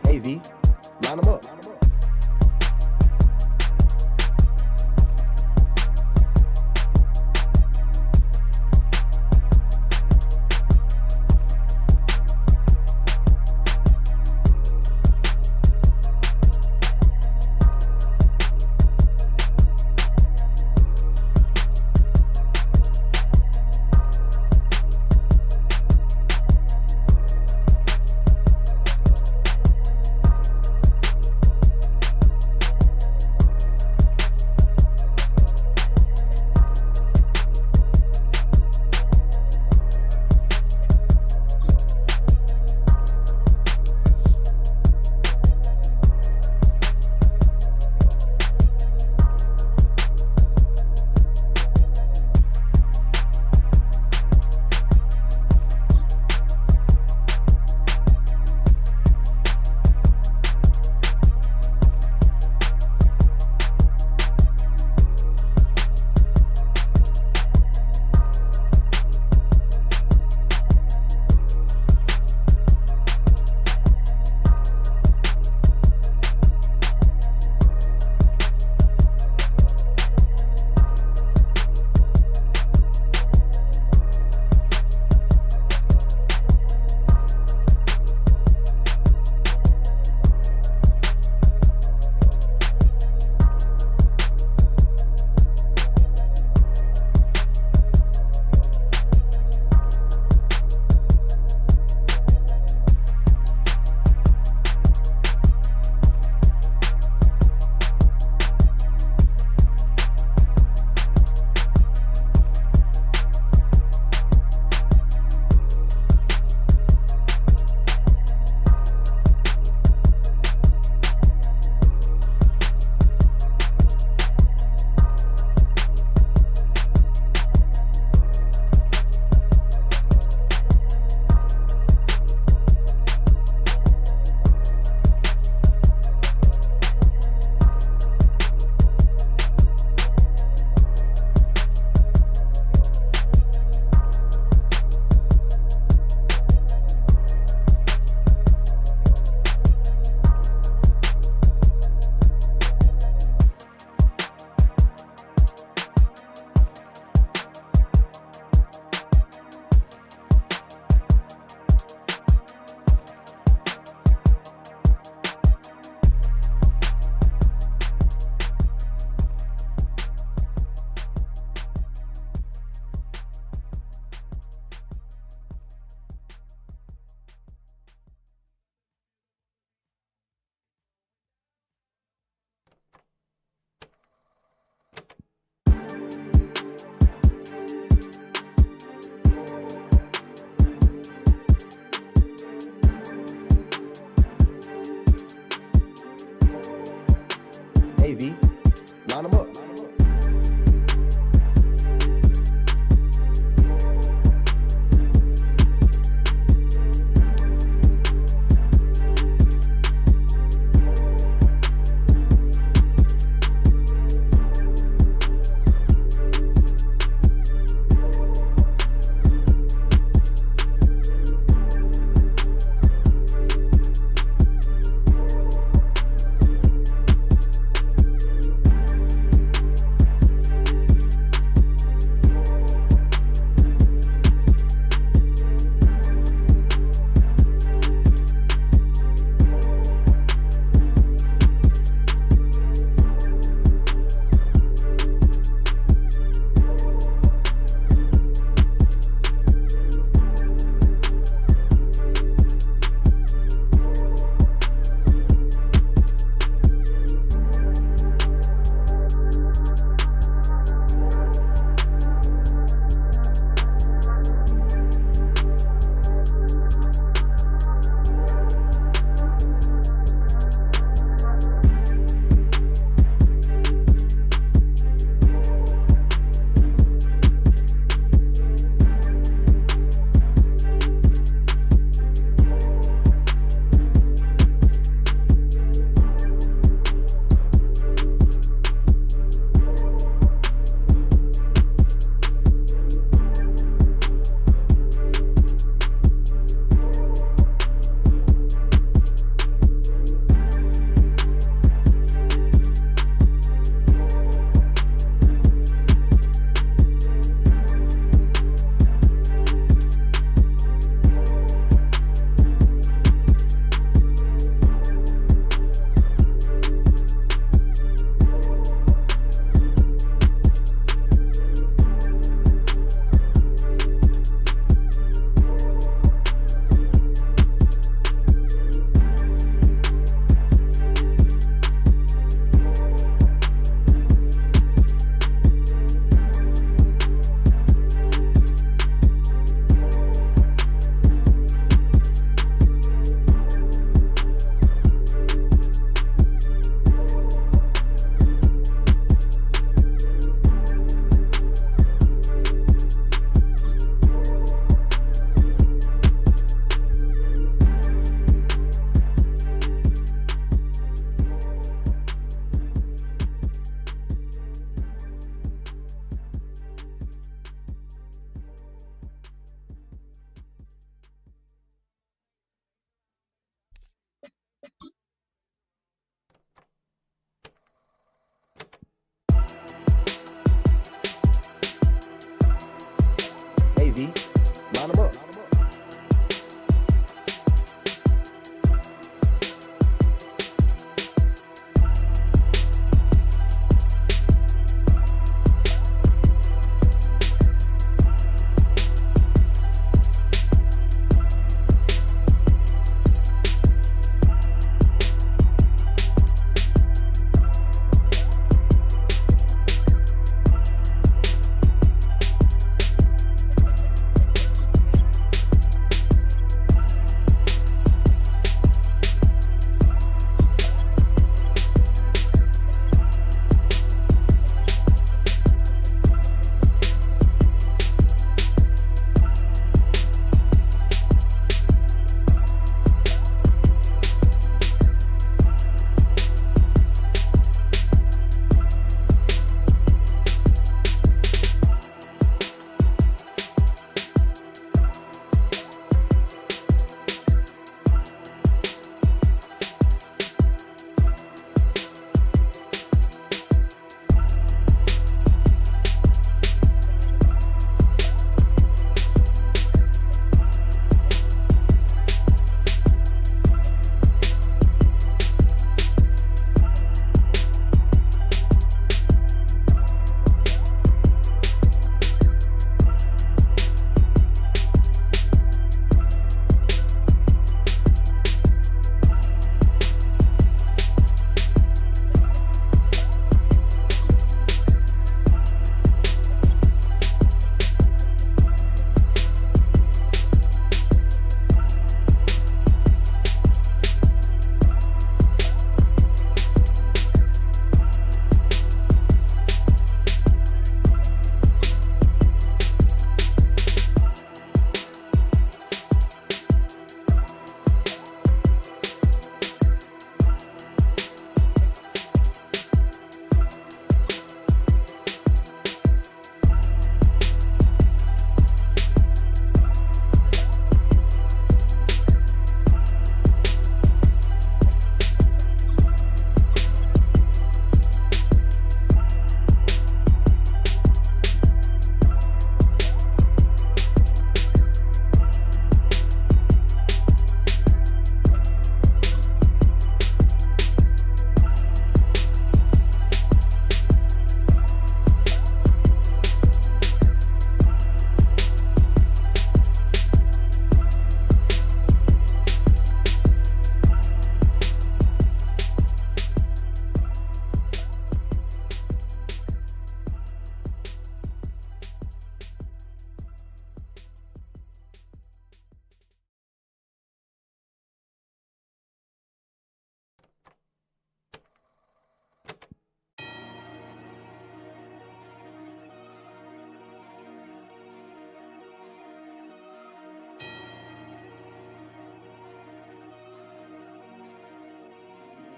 Hey V, line them up. Hey V, line them up.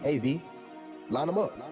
AV, line them up.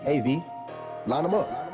AV, line them up.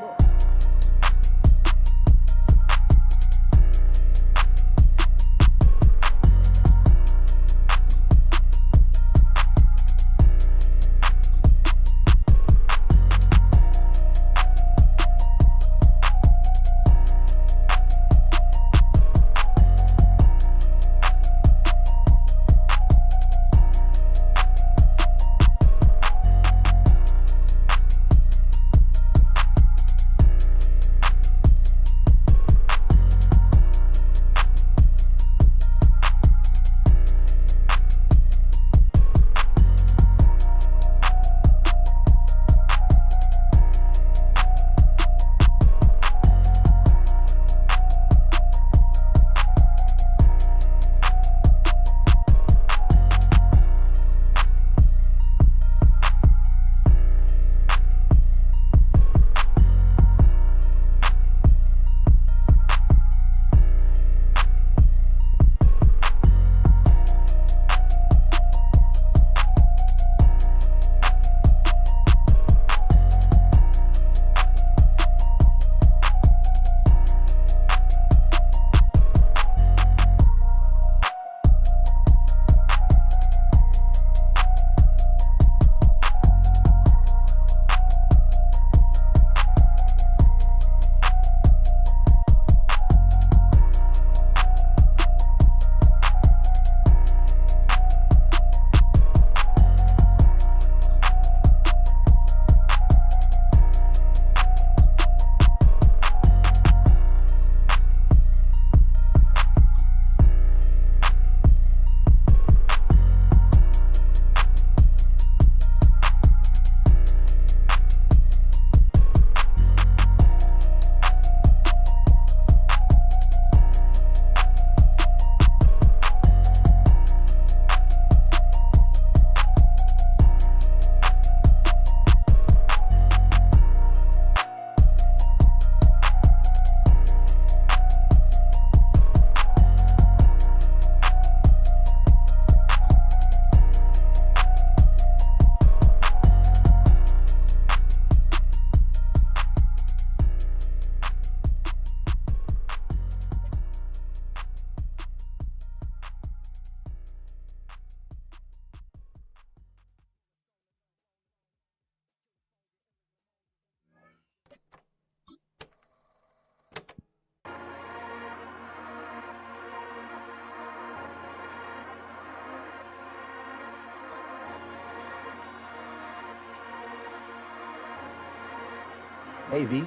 Hey, V,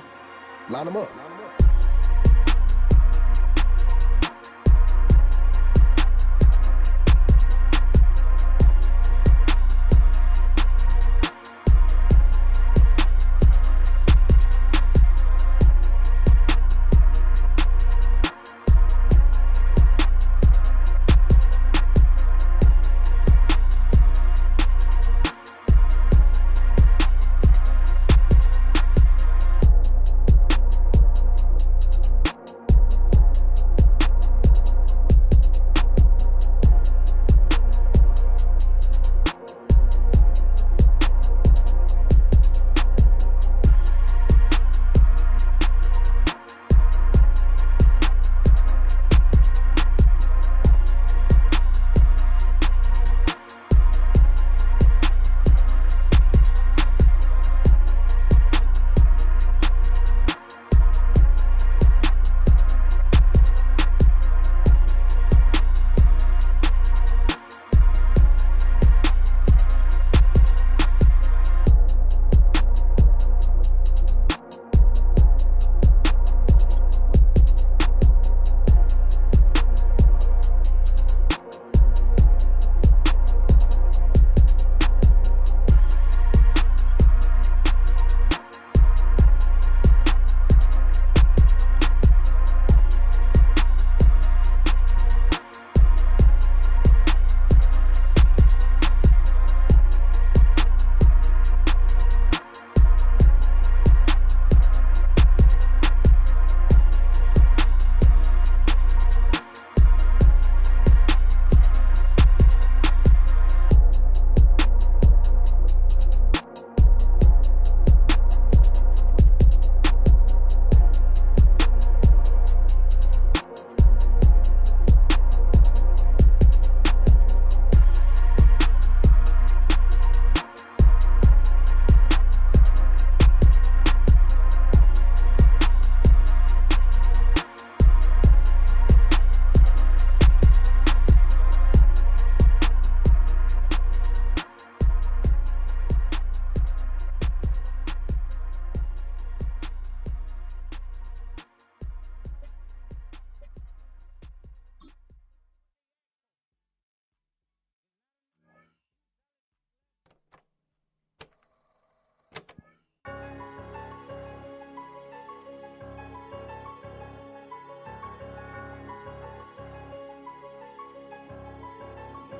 line them up.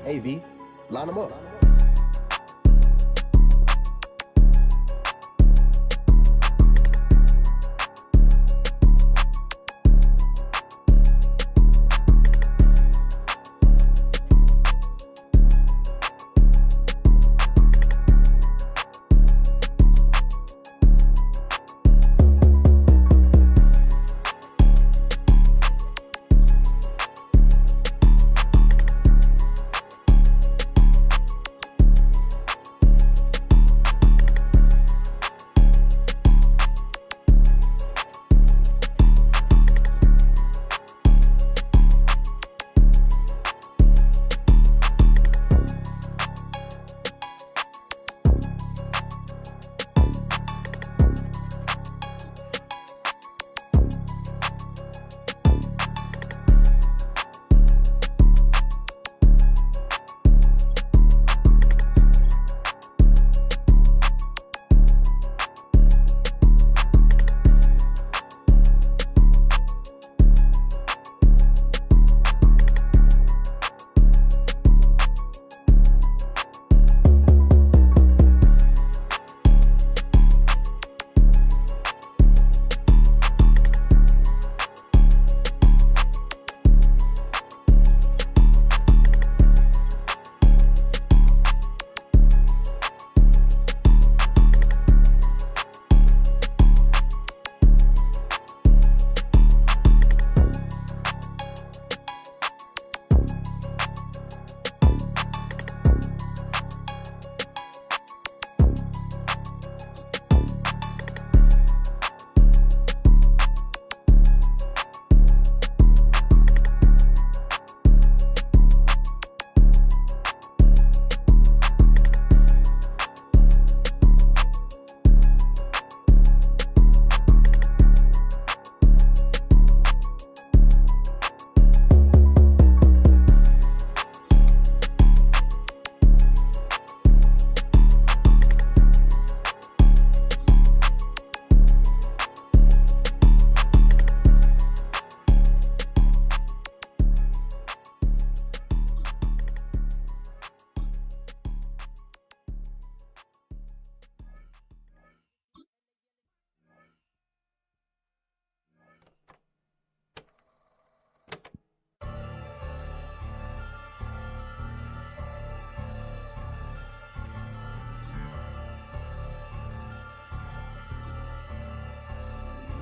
Hey, V, line them up.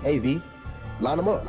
Hey, V, line them up.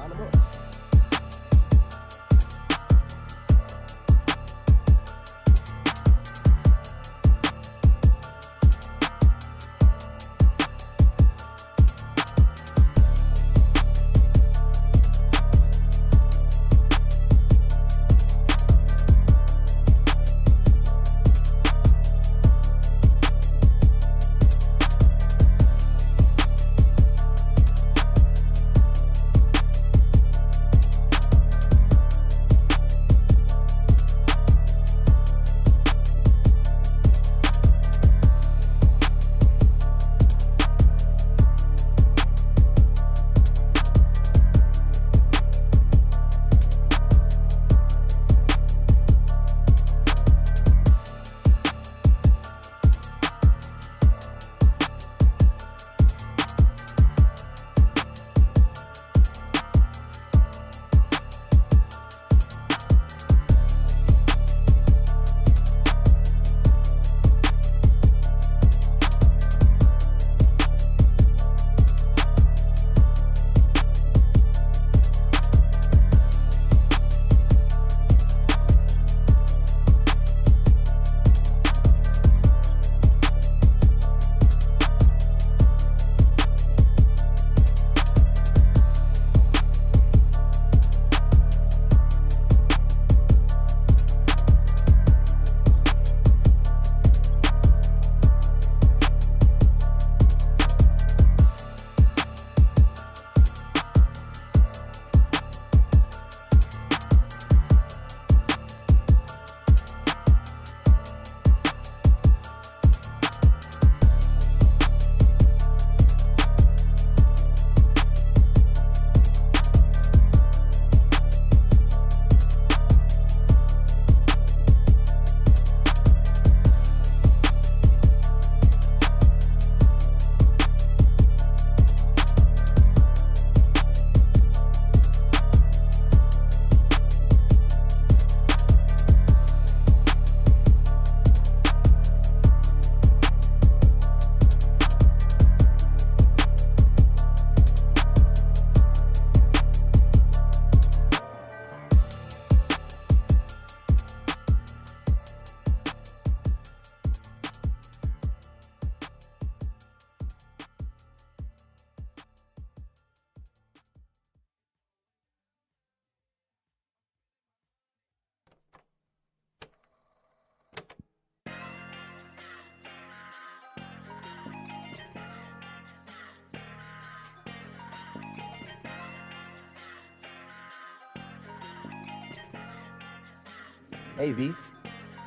Hey, V,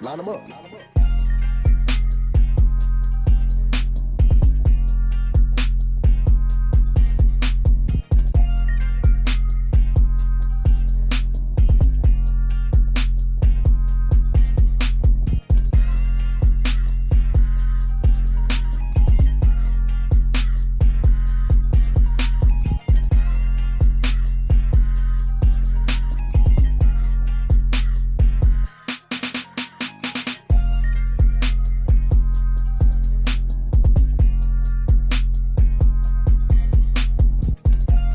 line them up.